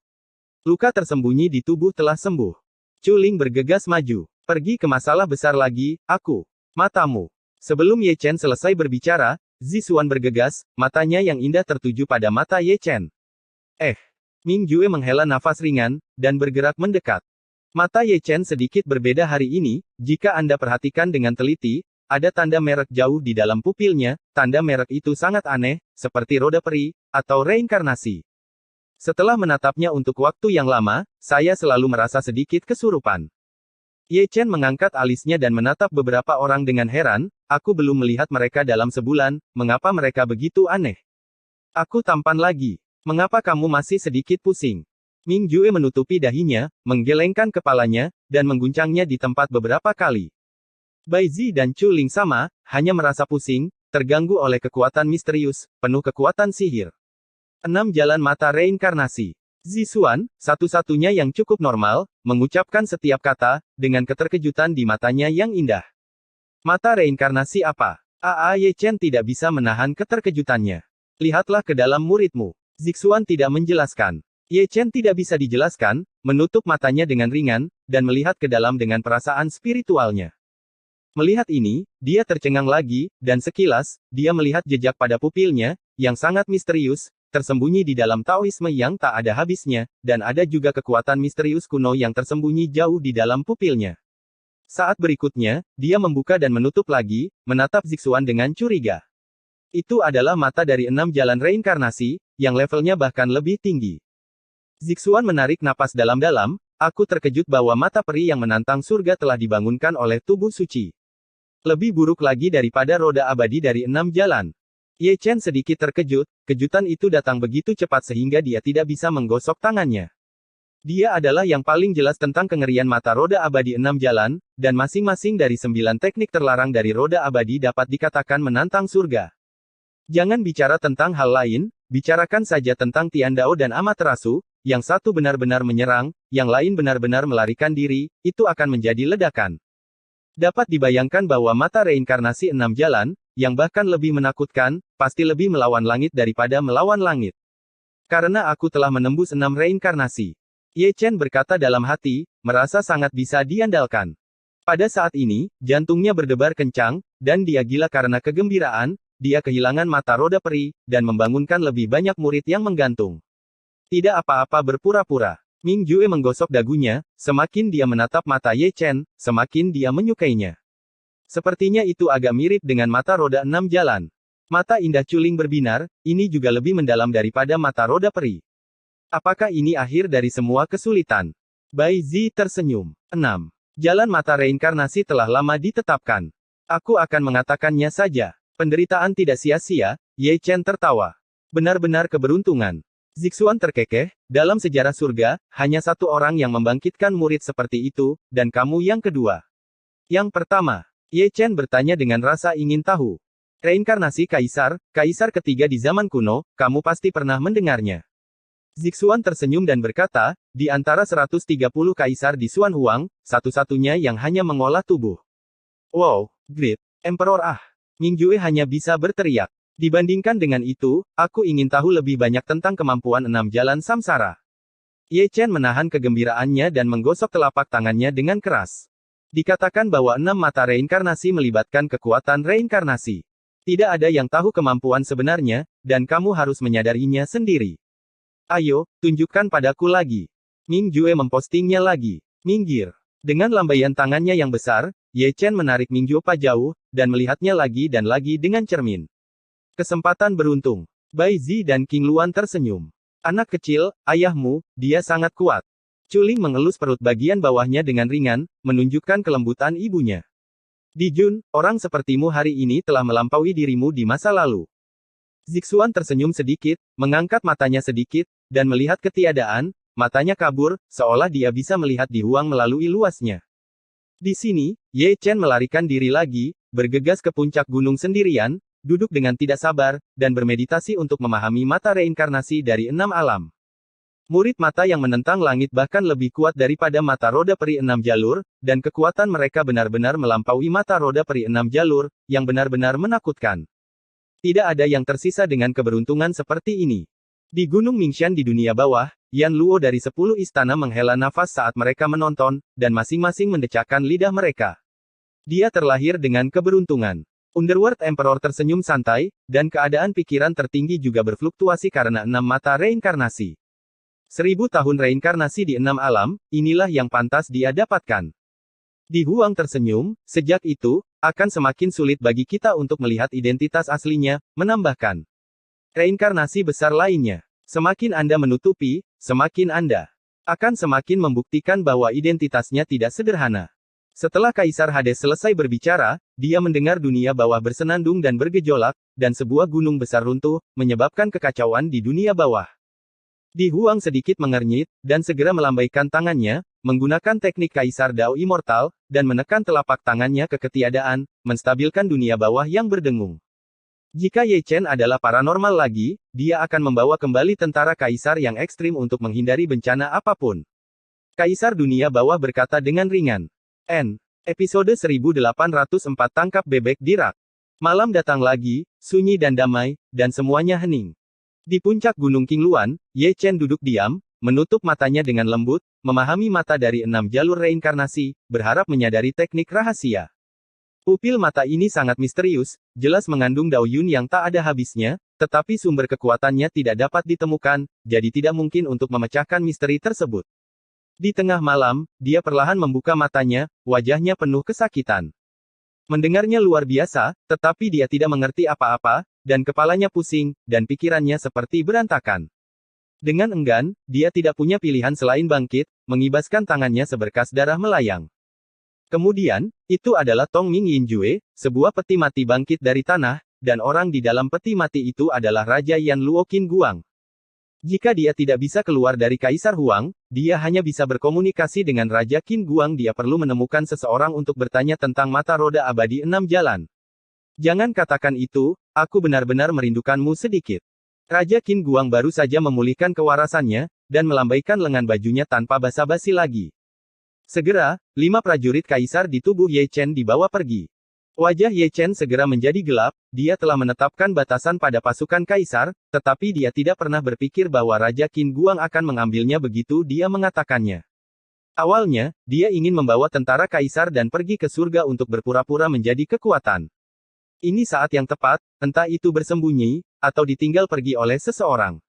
S2: Luka tersembunyi di tubuh telah sembuh. Chuling bergegas maju. Pergi ke masalah besar lagi, aku. Matamu. Sebelum Ye Chen selesai berbicara, Zixuan bergegas, matanya yang indah tertuju pada mata Ye Chen. Ming Jue menghela nafas ringan, dan bergerak mendekat. Mata Ye Chen sedikit berbeda hari ini, jika Anda perhatikan dengan teliti, ada tanda merek jauh di dalam pupilnya, tanda merek itu sangat aneh, seperti roda peri, atau reinkarnasi. Setelah menatapnya untuk waktu yang lama, saya selalu merasa sedikit kesurupan. Ye Chen mengangkat alisnya dan menatap beberapa orang dengan heran, aku belum melihat mereka dalam sebulan, mengapa mereka begitu aneh? Aku tampan lagi. Mengapa kamu masih sedikit pusing? Ming Jue menutupi dahinya, menggelengkan kepalanya, dan mengguncangnya di tempat beberapa kali. Bai Zi dan Chu Ling sama, hanya merasa pusing, terganggu oleh kekuatan misterius, penuh kekuatan sihir. 6 jalan mata reinkarnasi. Zixuan, satu-satunya yang cukup normal, mengucapkan setiap kata, dengan keterkejutan di matanya yang indah. Mata reinkarnasi apa? Ye Chen tidak bisa menahan keterkejutannya. Lihatlah ke dalam muridmu. Zixuan tidak menjelaskan. Ye Chen tidak bisa dijelaskan, menutup matanya dengan ringan, dan melihat ke dalam dengan perasaan spiritualnya. Melihat ini, dia tercengang lagi, dan sekilas, dia melihat jejak pada pupilnya, yang sangat misterius, tersembunyi di dalam Taoisme yang tak ada habisnya, dan ada juga kekuatan misterius kuno yang tersembunyi jauh di dalam pupilnya. Saat berikutnya, dia membuka dan menutup lagi, menatap Zixuan dengan curiga. Itu adalah mata dari 6 jalan reinkarnasi, yang levelnya bahkan lebih tinggi. Zixuan menarik napas dalam-dalam, aku terkejut bahwa mata peri yang menantang surga telah dibangunkan oleh tubuh suci. Lebih buruk lagi daripada roda abadi dari 6 jalan. Ye Chen sedikit terkejut, kejutan itu datang begitu cepat sehingga dia tidak bisa menggosok tangannya. Dia adalah yang paling jelas tentang kengerian mata roda abadi 6 jalan, dan masing-masing dari 9 teknik terlarang dari roda abadi dapat dikatakan menantang surga. Jangan bicara tentang hal lain, bicarakan saja tentang Tiandao dan Amaterasu, yang satu benar-benar menyerang, yang lain benar-benar melarikan diri, itu akan menjadi ledakan. Dapat dibayangkan bahwa mata reinkarnasi 6 jalan, yang bahkan lebih menakutkan, pasti lebih melawan langit daripada melawan langit. Karena aku telah menembus 6 reinkarnasi. Ye Chen berkata dalam hati, merasa sangat bisa diandalkan. Pada saat ini, jantungnya berdebar kencang, dan dia gila karena kegembiraan, dia kehilangan mata roda peri, dan membangunkan lebih banyak murid yang menggantung. Tidak apa-apa berpura-pura. Ming Jue menggosok dagunya, semakin dia menatap mata Ye Chen, semakin dia menyukainya. Sepertinya itu agak mirip dengan mata roda 6 jalan. Mata indah Chuling berbinar, ini juga lebih mendalam daripada mata roda peri. Apakah ini akhir dari semua kesulitan? Bai Zi tersenyum. 6. Jalan mata reinkarnasi telah lama ditetapkan. Aku akan mengatakannya saja. Penderitaan tidak sia-sia, Ye Chen tertawa. Benar-benar keberuntungan. Zixuan terkekeh, dalam sejarah surga, hanya satu orang yang membangkitkan murid seperti itu, dan kamu yang kedua. Yang pertama. Ye Chen bertanya dengan rasa ingin tahu. Reinkarnasi kaisar, kaisar ketiga di zaman kuno, kamu pasti pernah mendengarnya. Zixuan tersenyum dan berkata, di antara 130 kaisar di Xuan Huang, satu-satunya yang hanya mengolah tubuh. Wow, Great Emperor Ming Jue hanya bisa berteriak. Dibandingkan dengan itu, aku ingin tahu lebih banyak tentang kemampuan 6 jalan samsara. Ye Chen menahan kegembiraannya dan menggosok telapak tangannya dengan keras. Dikatakan bahwa 6 mata reinkarnasi melibatkan kekuatan reinkarnasi. Tidak ada yang tahu kemampuan sebenarnya, dan kamu harus menyadarinya sendiri. Ayo, tunjukkan padaku lagi. Ming Jue mempostingnya lagi. Minggir. Dengan lambaian tangannya yang besar, Ye Chen menarik Ming Jue jauh, dan melihatnya lagi dan lagi dengan cermin. Kesempatan beruntung. Bai Zi dan King Luan tersenyum. Anak kecil, ayahmu, dia sangat kuat. Chuling mengelus perut bagian bawahnya dengan ringan, menunjukkan kelembutan ibunya. Dijun, orang sepertimu hari ini telah melampaui dirimu di masa lalu. Zixuan tersenyum sedikit, mengangkat matanya sedikit, dan melihat ketiadaan, matanya kabur, seolah dia bisa melihat di Huang melalui luasnya. Di sini, Ye Chen melarikan diri lagi, bergegas ke puncak gunung sendirian, duduk dengan tidak sabar, dan bermeditasi untuk memahami mata reinkarnasi dari 6 alam. Murid mata yang menentang langit bahkan lebih kuat daripada mata roda peri 6 jalur, dan kekuatan mereka benar-benar melampaui mata roda peri 6 jalur, yang benar-benar menakutkan. Tidak ada yang tersisa dengan keberuntungan seperti ini. Di Gunung Mingshan di dunia bawah, Yan Luo dari 10 istana menghela nafas saat mereka menonton, dan masing-masing mendecakkan lidah mereka. Dia terlahir dengan keberuntungan. Underworld Emperor tersenyum santai, dan keadaan pikiran tertinggi juga berfluktuasi karena 6 mata reinkarnasi. 1000 tahun reinkarnasi di 6 alam, inilah yang pantas dia dapatkan. Di Huang tersenyum, sejak itu, akan semakin sulit bagi kita untuk melihat identitas aslinya, menambahkan. Reinkarnasi besar lainnya. Semakin Anda menutupi, semakin Anda akan semakin membuktikan bahwa identitasnya tidak sederhana. Setelah Kaisar Hades selesai berbicara, dia mendengar dunia bawah bersenandung dan bergejolak, dan sebuah gunung besar runtuh, menyebabkan kekacauan di dunia bawah. Di Huang sedikit mengernyit, dan segera melambaikan tangannya, menggunakan teknik Kaisar Dao Immortal, dan menekan telapak tangannya ke ketiadaan, menstabilkan dunia bawah yang berdengung. Jika Ye Chen adalah paranormal lagi, dia akan membawa kembali tentara Kaisar yang ekstrim untuk menghindari bencana apapun. Kaisar dunia bawah berkata dengan ringan. Episode 1804 tangkap bebek di rak. Malam datang lagi, sunyi dan damai, dan semuanya hening. Di puncak Gunung Qingluan, Ye Chen duduk diam, menutup matanya dengan lembut, memahami mata dari 6 jalur reinkarnasi, berharap menyadari teknik rahasia. Pupil mata ini sangat misterius, jelas mengandung Dao Yun yang tak ada habisnya, tetapi sumber kekuatannya tidak dapat ditemukan, jadi tidak mungkin untuk memecahkan misteri tersebut. Di tengah malam, dia perlahan membuka matanya, wajahnya penuh kesakitan. Mendengarnya luar biasa, tetapi dia tidak mengerti apa-apa, dan kepalanya pusing, dan pikirannya seperti berantakan. Dengan enggan, dia tidak punya pilihan selain bangkit, mengibaskan tangannya seberkas darah melayang. Kemudian, itu adalah Tong Ming Yinjue, sebuah peti mati bangkit dari tanah, dan orang di dalam peti mati itu adalah Raja Yan Luo Qin Guang. Jika dia tidak bisa keluar dari Kaisar Huang, dia hanya bisa berkomunikasi dengan Raja Qin Guang. Dia perlu menemukan seseorang untuk bertanya tentang mata roda abadi 6 jalan. Jangan katakan itu, aku benar-benar merindukanmu sedikit. Raja Qin Guang baru saja memulihkan kewarasannya, dan melambaikan lengan bajunya tanpa basa-basi lagi. Segera, 5 prajurit Kaisar di tubuh Ye Chen dibawa pergi. Wajah Ye Chen segera menjadi gelap, dia telah menetapkan batasan pada pasukan Kaisar, tetapi dia tidak pernah berpikir bahwa Raja Qin Guang akan mengambilnya begitu dia mengatakannya. Awalnya, dia ingin membawa tentara Kaisar dan pergi ke surga untuk berpura-pura menjadi kekuatan. Ini saat yang tepat, entah itu bersembunyi, atau ditinggal pergi oleh seseorang.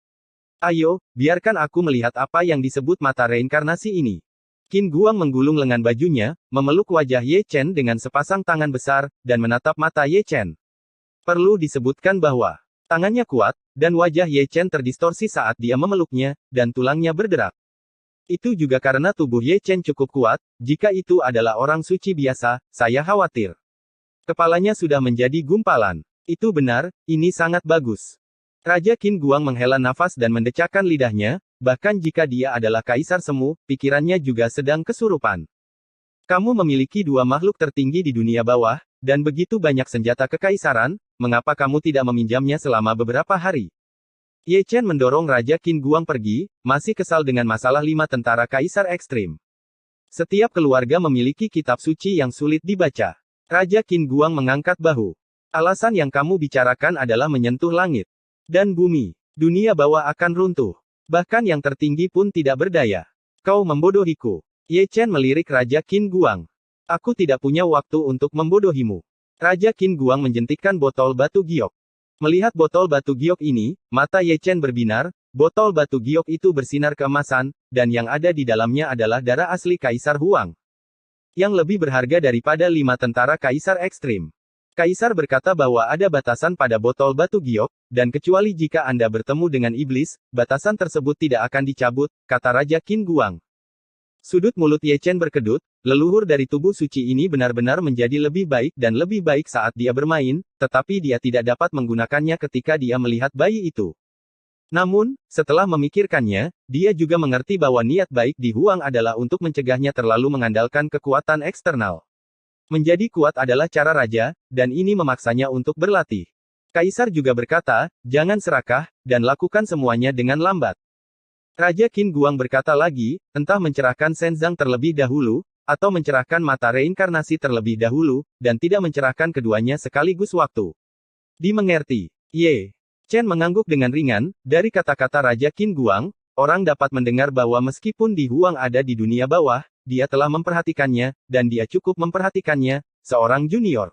S2: Ayo, biarkan aku melihat apa yang disebut mata reinkarnasi ini. Qin Guang menggulung lengan bajunya, memeluk wajah Ye Chen dengan sepasang tangan besar, dan menatap mata Ye Chen. Perlu disebutkan bahwa tangannya kuat, dan wajah Ye Chen terdistorsi saat dia memeluknya, dan tulangnya berderak. Itu juga karena tubuh Ye Chen cukup kuat, jika itu adalah orang suci biasa, saya khawatir. Kepalanya sudah menjadi gumpalan. Itu benar, ini sangat bagus. Raja Qin Guang menghela nafas dan mendecakkan lidahnya, bahkan jika dia adalah Kaisar Semu, pikirannya juga sedang kesurupan. Kamu memiliki 2 makhluk tertinggi di dunia bawah, dan begitu banyak senjata kekaisaran, mengapa kamu tidak meminjamnya selama beberapa hari? Ye Chen mendorong Raja Qin Guang pergi, masih kesal dengan masalah 5 tentara Kaisar ekstrim. Setiap keluarga memiliki kitab suci yang sulit dibaca. Raja Qin Guang mengangkat bahu. Alasan yang kamu bicarakan adalah menyentuh langit dan bumi. Dunia bawah akan runtuh. Bahkan yang tertinggi pun tidak berdaya. Kau membodohiku. Ye Chen melirik Raja Qin Guang. Aku tidak punya waktu untuk membodohimu. Raja Qin Guang menjentikkan botol batu giok. Melihat botol batu giok ini, mata Ye Chen berbinar, botol batu giok itu bersinar keemasan, dan yang ada di dalamnya adalah darah asli Kaisar Huang. Yang lebih berharga daripada 5 tentara Kaisar ekstrim. Kaisar berkata bahwa ada batasan pada botol batu giok, dan kecuali jika Anda bertemu dengan iblis, batasan tersebut tidak akan dicabut, kata Raja Qin Guang. Sudut mulut Ye Chen berkedut, leluhur dari tubuh suci ini benar-benar menjadi lebih baik dan lebih baik saat dia bermain, tetapi dia tidak dapat menggunakannya ketika dia melihat bayi itu. Namun, setelah memikirkannya, dia juga mengerti bahwa niat baik di Huang adalah untuk mencegahnya terlalu mengandalkan kekuatan eksternal. Menjadi kuat adalah cara raja, dan ini memaksanya untuk berlatih. Kaisar juga berkata, jangan serakah, dan lakukan semuanya dengan lambat. Raja Qin Guang berkata lagi, entah mencerahkan Shenzang terlebih dahulu, atau mencerahkan mata reinkarnasi terlebih dahulu, dan tidak mencerahkan keduanya sekaligus waktu. Dimengerti. Ye Chen mengangguk dengan ringan, dari kata-kata Raja Qin Guang, orang dapat mendengar bahwa meskipun Di Huang ada di dunia bawah, dia telah memperhatikannya, dan dia cukup memperhatikannya, seorang junior.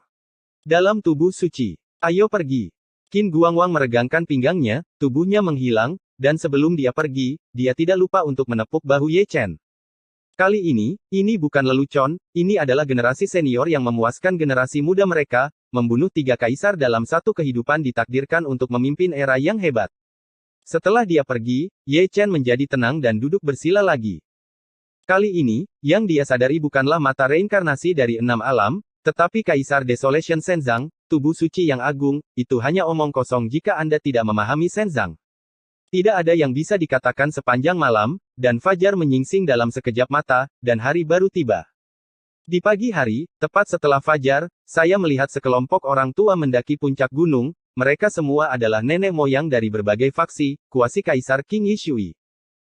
S2: Dalam tubuh suci. Ayo pergi. Qin Guangwang meregangkan pinggangnya, tubuhnya menghilang, dan sebelum dia pergi, dia tidak lupa untuk menepuk bahu Ye Chen. Kali ini bukan lelucon, ini adalah generasi senior yang memuaskan generasi muda mereka, membunuh 3 kaisar dalam satu kehidupan ditakdirkan untuk memimpin era yang hebat. Setelah dia pergi, Ye Chen menjadi tenang dan duduk bersila lagi. Kali ini, yang dia sadari bukanlah mata reinkarnasi dari 6 alam, tetapi Kaisar Desolation Shenzang, tubuh suci yang agung, itu hanya omong kosong jika Anda tidak memahami Shenzang. Tidak ada yang bisa dikatakan sepanjang malam, dan fajar menyingsing dalam sekejap mata, dan hari baru tiba. Di pagi hari, tepat setelah fajar, saya melihat sekelompok orang tua mendaki puncak gunung, mereka semua adalah nenek moyang dari berbagai faksi, kuasi Kaisar Qing Yishui.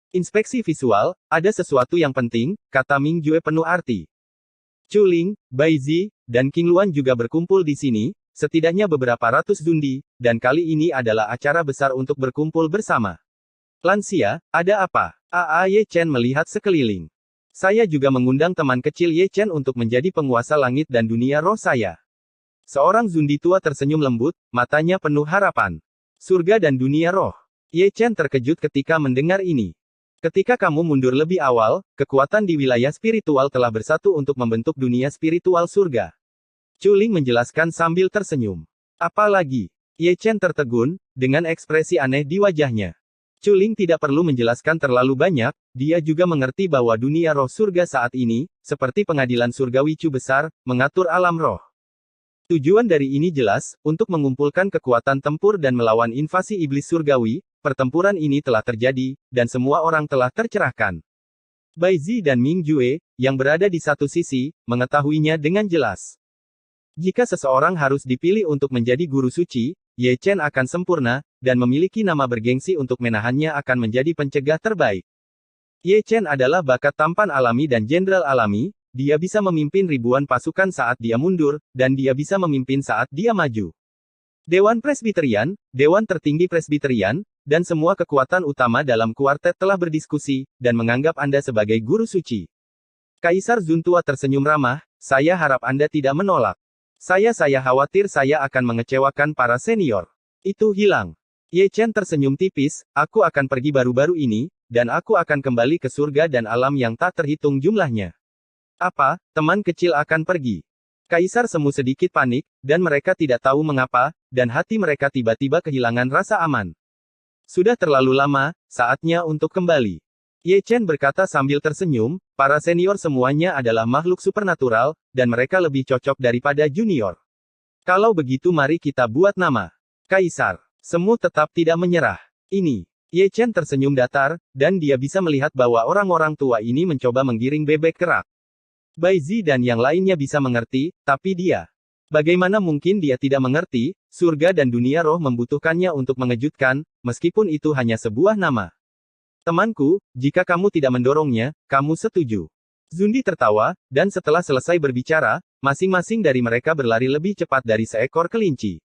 S2: Inspeksi visual, ada sesuatu yang penting, kata Ming Jue penuh arti. Chu Ling, Bai Zi, dan King Luan juga berkumpul di sini, setidaknya beberapa ratus zundi, dan kali ini adalah acara besar untuk berkumpul bersama. Lansia, ada apa? Ye Chen melihat sekeliling. Saya juga mengundang teman kecil Ye Chen untuk menjadi penguasa langit dan dunia roh saya. Seorang zundi tua tersenyum lembut, matanya penuh harapan. Surga dan dunia roh. Ye Chen terkejut ketika mendengar ini. Ketika kamu mundur lebih awal, kekuatan di wilayah spiritual telah bersatu untuk membentuk dunia spiritual surga. Chu Ling menjelaskan sambil tersenyum. Apalagi? Ye Chen tertegun, dengan ekspresi aneh di wajahnya. Chu Ling tidak perlu menjelaskan terlalu banyak, dia juga mengerti bahwa dunia roh surga saat ini, seperti pengadilan surgawi Chu besar, mengatur alam roh. Tujuan dari ini jelas, untuk mengumpulkan kekuatan tempur dan melawan invasi iblis surgawi. Pertempuran ini telah terjadi, dan semua orang telah tercerahkan. Bai Zi dan Ming Jue, yang berada di satu sisi, mengetahuinya dengan jelas. Jika seseorang harus dipilih untuk menjadi guru suci, Ye Chen akan sempurna, dan memiliki nama bergengsi untuk menahannya akan menjadi pencegah terbaik. Ye Chen adalah bakat tampan alami dan jenderal alami, dia bisa memimpin ribuan pasukan saat dia mundur, dan dia bisa memimpin saat dia maju. Dewan Presbiterian, Dewan Tertinggi Presbiterian, dan semua kekuatan utama dalam kuartet telah berdiskusi, dan menganggap Anda sebagai guru suci. Kaisar Zun tua tersenyum ramah, saya harap Anda tidak menolak. Saya khawatir saya akan mengecewakan para senior. Itu hilang. Ye Chen tersenyum tipis, aku akan pergi baru-baru ini, dan aku akan kembali ke surga dan alam yang tak terhitung jumlahnya. Apa, teman kecil akan pergi? Kaisar semu sedikit panik, dan mereka tidak tahu mengapa, dan hati mereka tiba-tiba kehilangan rasa aman. Sudah terlalu lama, saatnya untuk kembali. Ye Chen berkata sambil tersenyum, para senior semuanya adalah makhluk supernatural, dan mereka lebih cocok daripada junior. Kalau begitu mari kita buat nama. Kaisar. Semu tetap tidak menyerah. Ini. Ye Chen tersenyum datar, dan dia bisa melihat bahwa orang-orang tua ini mencoba menggiring bebek kerak. Bai Zi dan yang lainnya bisa mengerti, tapi dia. Bagaimana mungkin dia tidak mengerti, surga dan dunia roh membutuhkannya untuk mengejutkan, meskipun itu hanya sebuah nama. Temanku, jika kamu tidak mendorongnya, kamu setuju. Zundi tertawa, dan setelah selesai berbicara, masing-masing dari mereka berlari lebih cepat dari seekor kelinci.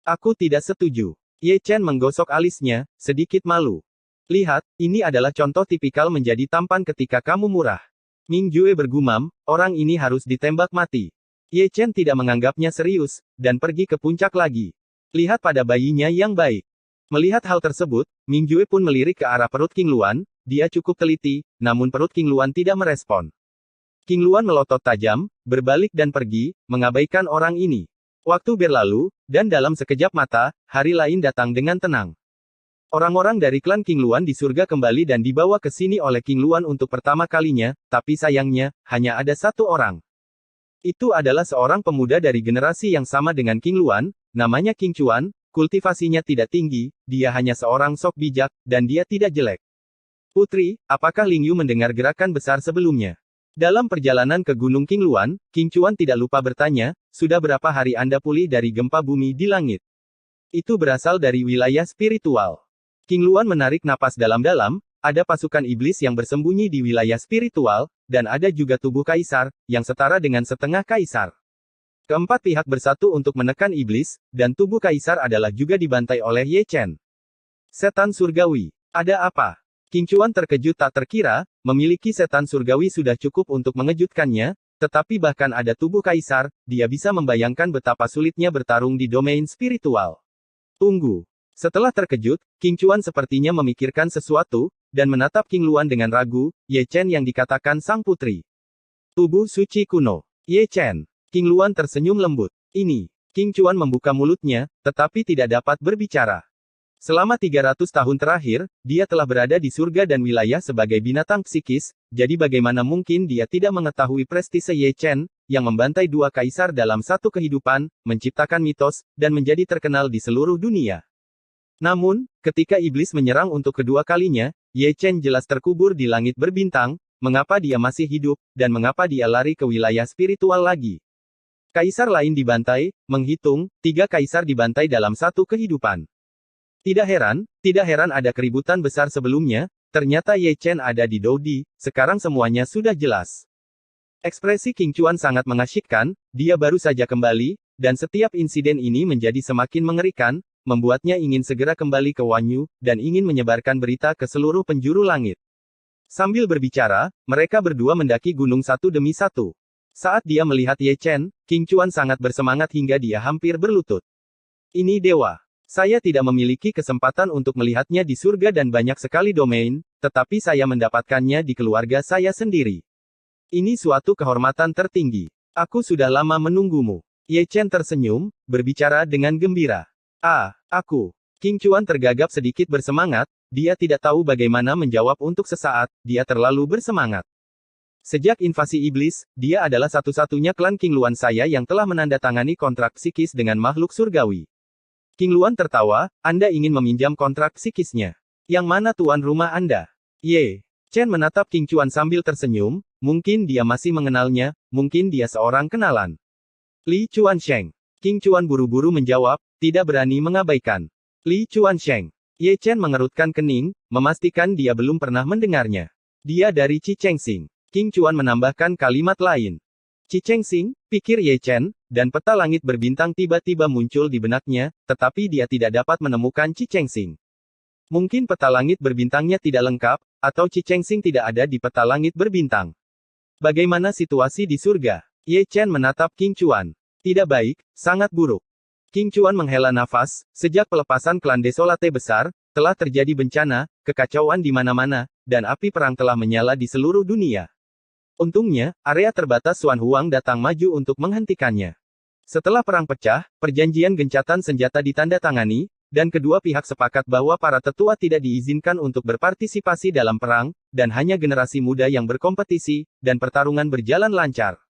S2: Aku tidak setuju. Ye Chen menggosok alisnya, sedikit malu. Lihat, ini adalah contoh tipikal menjadi tampan ketika kamu murah. Ming Jue bergumam, orang ini harus ditembak mati. Ye Chen tidak menganggapnya serius, dan pergi ke puncak lagi. Lihat pada bayinya yang baik. Melihat hal tersebut, Ming Jue pun melirik ke arah perut King Luan, dia cukup teliti, namun perut King Luan tidak merespon. King Luan melotot tajam, berbalik dan pergi, mengabaikan orang ini. Waktu berlalu, dan dalam sekejap mata, hari lain datang dengan tenang. Orang-orang dari klan King Luan di surga kembali dan dibawa ke sini oleh King Luan untuk pertama kalinya, tapi sayangnya, hanya ada satu orang. Itu adalah seorang pemuda dari generasi yang sama dengan King Luan, namanya King Chuan, kultivasinya tidak tinggi, dia hanya seorang sok bijak, dan dia tidak jelek. Putri, apakah Ling Yu mendengar gerakan besar sebelumnya? Dalam perjalanan ke Gunung King Luan, King Chuan tidak lupa bertanya, sudah berapa hari Anda pulih dari gempa bumi di langit? Itu berasal dari wilayah spiritual. King Luan menarik napas dalam-dalam, ada pasukan iblis yang bersembunyi di wilayah spiritual, dan ada juga tubuh kaisar, yang setara dengan setengah kaisar. Keempat pihak bersatu untuk menekan iblis, dan tubuh kaisar adalah juga dibantai oleh Ye Chen. Setan surgawi. Ada apa? King Chuan terkejut tak terkira, memiliki setan surgawi sudah cukup untuk mengejutkannya, tetapi bahkan ada tubuh kaisar, dia bisa membayangkan betapa sulitnya bertarung di domain spiritual. Tunggu. Setelah terkejut, King Chuan sepertinya memikirkan sesuatu, dan menatap King Luan dengan ragu, Ye Chen yang dikatakan sang putri. Tubuh suci kuno. Ye Chen. King Luan tersenyum lembut. Ini. King Chuan membuka mulutnya, tetapi tidak dapat berbicara. Selama 300 tahun terakhir, dia telah berada di surga dan wilayah sebagai binatang psikis, jadi bagaimana mungkin dia tidak mengetahui prestise Ye Chen, yang membantai dua kaisar dalam satu kehidupan, menciptakan mitos, dan menjadi terkenal di seluruh dunia. Namun, ketika iblis menyerang untuk kedua kalinya, Ye Chen jelas terkubur di langit berbintang, mengapa dia masih hidup, dan mengapa dia lari ke wilayah spiritual lagi. Kaisar lain dibantai, menghitung, 3 kaisar dibantai dalam satu kehidupan. Tidak heran ada keributan besar sebelumnya, ternyata Ye Chen ada di Doudi, sekarang semuanya sudah jelas. Ekspresi King Chuan sangat mengasyikkan, dia baru saja kembali, dan setiap insiden ini menjadi semakin mengerikan, membuatnya ingin segera kembali ke Wanyu, dan ingin menyebarkan berita ke seluruh penjuru langit. Sambil berbicara, mereka berdua mendaki gunung satu demi satu. Saat dia melihat Ye Chen, King Chuan sangat bersemangat hingga dia hampir berlutut. Ini dewa. Saya tidak memiliki kesempatan untuk melihatnya di surga dan banyak sekali domain, tetapi saya mendapatkannya di keluarga saya sendiri. Ini suatu kehormatan tertinggi. Aku sudah lama menunggumu. Ye Chen tersenyum, berbicara dengan gembira. Aku. King Chuan tergagap sedikit bersemangat, dia tidak tahu bagaimana menjawab untuk sesaat, dia terlalu bersemangat. Sejak invasi iblis, dia adalah satu-satunya klan King Luan saya yang telah menandatangani kontrak psikis dengan makhluk surgawi. King Luan tertawa, Anda ingin meminjam kontrak psikisnya. Yang mana tuan rumah Anda? Ye Chen menatap King Chuan sambil tersenyum, mungkin dia masih mengenalnya, mungkin dia seorang kenalan. Li Chuansheng. King Chuan buru-buru menjawab, tidak berani mengabaikan. Li Chuansheng. Ye Chen mengerutkan kening, memastikan dia belum pernah mendengarnya. Dia dari Chichengsing. King Chuan menambahkan kalimat lain. Chichengsing, pikir Ye Chen, dan peta langit berbintang tiba-tiba muncul di benaknya, tetapi dia tidak dapat menemukan Chichengsing. Mungkin peta langit berbintangnya tidak lengkap, atau Chichengsing tidak ada di peta langit berbintang. Bagaimana situasi di surga? Ye Chen menatap King Chuan. Tidak baik, sangat buruk. King Chuan menghela nafas, sejak pelepasan klan Desolate besar, telah terjadi bencana, kekacauan di mana-mana, dan api perang telah menyala di seluruh dunia. Untungnya, area terbatas Xuan Huang datang maju untuk menghentikannya. Setelah perang pecah, perjanjian gencatan senjata ditandatangani, dan kedua pihak sepakat bahwa para tetua tidak diizinkan untuk berpartisipasi dalam perang, dan hanya generasi muda yang berkompetisi, dan pertarungan berjalan lancar.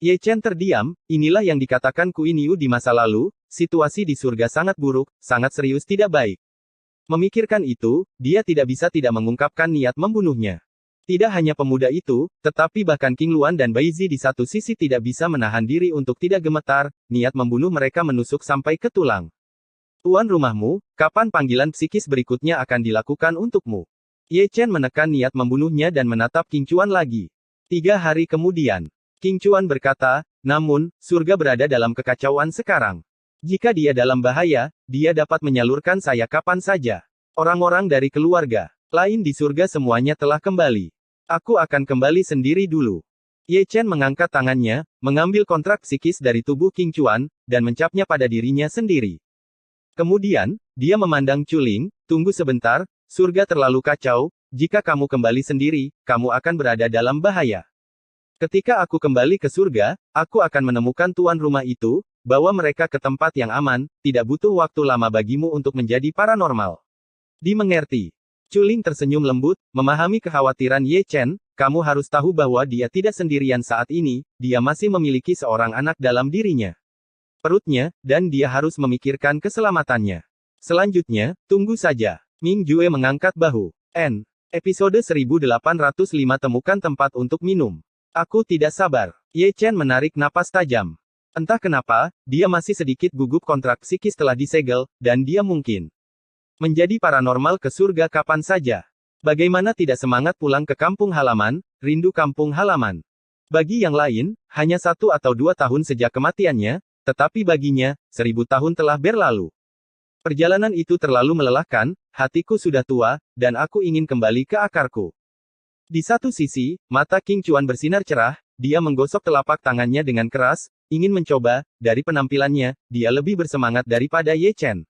S2: Ye Chen terdiam, inilah yang dikatakan Queen Yu di masa lalu, situasi di surga sangat buruk, sangat serius tidak baik. Memikirkan itu, dia tidak bisa tidak mengungkapkan niat membunuhnya. Tidak hanya pemuda itu, tetapi bahkan King Luan dan Baizi di satu sisi tidak bisa menahan diri untuk tidak gemetar, niat membunuh mereka menusuk sampai ke tulang. Tuan rumahmu, kapan panggilan psikis berikutnya akan dilakukan untukmu? Ye Chen menekan niat membunuhnya dan menatap King Chuan lagi. 3 hari kemudian, King Chuan berkata, namun, surga berada dalam kekacauan sekarang. Jika dia dalam bahaya, dia dapat menyalurkan saya kapan saja. Orang-orang dari keluarga lain di surga semuanya telah kembali. Aku akan kembali sendiri dulu. Ye Chen mengangkat tangannya, mengambil kontrak psikis dari tubuh King Chuan, dan mencapnya pada dirinya sendiri. Kemudian, dia memandang Chuling, tunggu sebentar, surga terlalu kacau, jika kamu kembali sendiri, kamu akan berada dalam bahaya. Ketika aku kembali ke surga, aku akan menemukan tuan rumah itu, bawa mereka ke tempat yang aman, tidak butuh waktu lama bagimu untuk menjadi paranormal. Dimengerti. Chuling tersenyum lembut, memahami kekhawatiran Ye Chen, kamu harus tahu bahwa dia tidak sendirian saat ini, dia masih memiliki seorang anak dalam dirinya. Perutnya, dan dia harus memikirkan keselamatannya. Selanjutnya, tunggu saja. Ming Jue mengangkat bahu. Episode 1805 temukan tempat untuk minum. Aku tidak sabar. Ye Chen menarik napas tajam. Entah kenapa, dia masih sedikit gugup kontrak psikis telah disegel, dan dia mungkin menjadi paranormal ke surga kapan saja. Bagaimana tidak semangat pulang ke kampung halaman, rindu kampung halaman. Bagi yang lain, hanya 1 atau 2 tahun sejak kematiannya, tetapi baginya, 1000 tahun telah berlalu. Perjalanan itu terlalu melelahkan, hatiku sudah tua, dan aku ingin kembali ke akarku. Di satu sisi, mata King Chuan bersinar cerah, dia menggosok telapak tangannya dengan keras, ingin mencoba, dari penampilannya, dia lebih bersemangat daripada Ye Chen.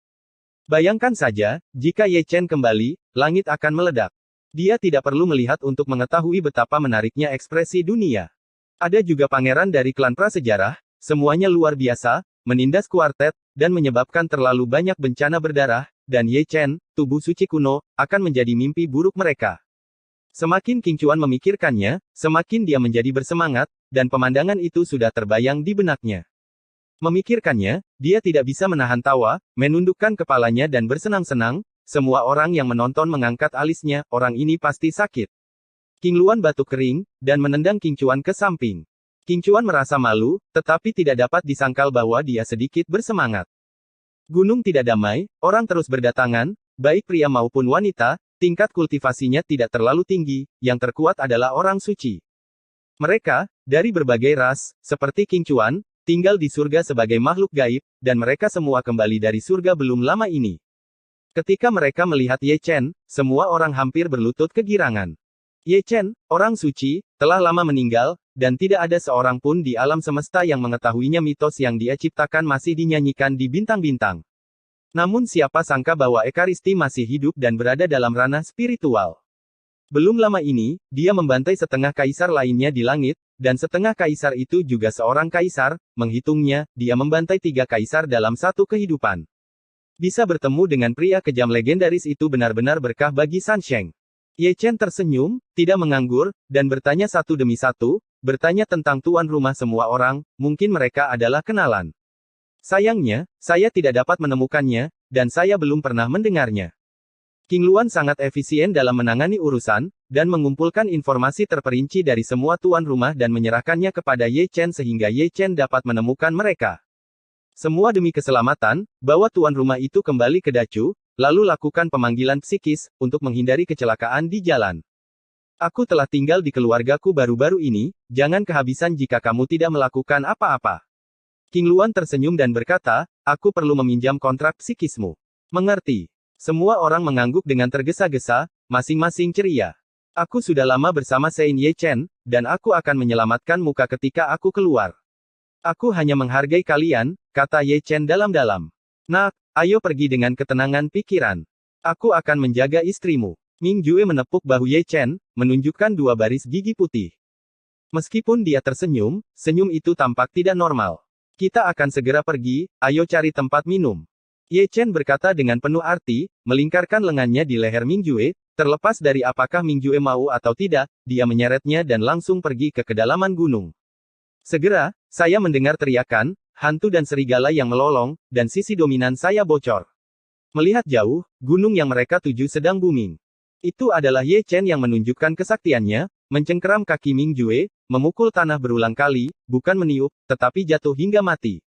S2: Bayangkan saja, jika Ye Chen kembali, langit akan meledak. Dia tidak perlu melihat untuk mengetahui betapa menariknya ekspresi dunia. Ada juga pangeran dari klan prasejarah, semuanya luar biasa, menindas kuartet, dan menyebabkan terlalu banyak bencana berdarah, dan Ye Chen, tubuh suci kuno, akan menjadi mimpi buruk mereka. Semakin King Chuan memikirkannya, semakin dia menjadi bersemangat, dan pemandangan itu sudah terbayang di benaknya. Memikirkannya, dia tidak bisa menahan tawa, menundukkan kepalanya dan bersenang-senang, semua orang yang menonton mengangkat alisnya, orang ini pasti sakit. King Luan batuk kering, dan menendang King Chuan ke samping. King Chuan merasa malu, tetapi tidak dapat disangkal bahwa dia sedikit bersemangat. Gunung tidak damai, orang terus berdatangan, baik pria maupun wanita, tingkat kultivasinya tidak terlalu tinggi, yang terkuat adalah orang suci. Mereka, dari berbagai ras, seperti King Chuan, tinggal di surga sebagai makhluk gaib, dan mereka semua kembali dari surga belum lama ini. Ketika mereka melihat Ye Chen, semua orang hampir berlutut kegirangan. Ye Chen, orang suci, telah lama meninggal, dan tidak ada seorang pun di alam semesta yang mengetahuinya. Mitos yang dia ciptakan masih dinyanyikan di bintang-bintang. Namun siapa sangka bahwa Ekaristi masih hidup dan berada dalam ranah spiritual. Belum lama ini, dia membantai setengah kaisar lainnya di langit, dan setengah kaisar itu juga seorang kaisar, menghitungnya, dia membantai 3 kaisar dalam satu kehidupan. Bisa bertemu dengan pria kejam legendaris itu benar-benar berkah bagi San Sheng. Ye Chen tersenyum, tidak menganggur, dan bertanya satu demi satu, bertanya tentang tuan rumah semua orang, mungkin mereka adalah kenalan. Sayangnya, saya tidak dapat menemukannya, dan saya belum pernah mendengarnya. King Luan sangat efisien dalam menangani urusan, dan mengumpulkan informasi terperinci dari semua tuan rumah dan menyerahkannya kepada Ye Chen sehingga Ye Chen dapat menemukan mereka. Semua demi keselamatan, bawa tuan rumah itu kembali ke Dacu, lalu lakukan pemanggilan psikis, untuk menghindari kecelakaan di jalan. Aku telah tinggal di keluargaku baru-baru ini, jangan kehabisan jika kamu tidak melakukan apa-apa. King Luan tersenyum dan berkata, aku perlu meminjam kontrak psikismu. Mengerti. Semua orang mengangguk dengan tergesa-gesa, masing-masing ceria. Aku sudah lama bersama Sein Ye Chen, dan aku akan menyelamatkan muka ketika aku keluar. Aku hanya menghargai kalian, kata Ye Chen dalam-dalam. Nak, ayo pergi dengan ketenangan pikiran. Aku akan menjaga istrimu. Ming Jue menepuk bahu Ye Chen, menunjukkan 2 baris gigi putih. Meskipun dia tersenyum, senyum itu tampak tidak normal. Kita akan segera pergi, ayo cari tempat minum. Ye Chen berkata dengan penuh arti, melingkarkan lengannya di leher Ming Jue, terlepas dari apakah Ming Jue mau atau tidak, dia menyeretnya dan langsung pergi ke kedalaman gunung. Segera, saya mendengar teriakan, hantu dan serigala yang melolong, dan sisi dominan saya bocor. Melihat jauh, gunung yang mereka tuju sedang booming. Itu adalah Ye Chen yang menunjukkan kesaktiannya, mencengkeram kaki Ming Jue, memukul tanah berulang kali, bukan meniup, tetapi jatuh hingga mati.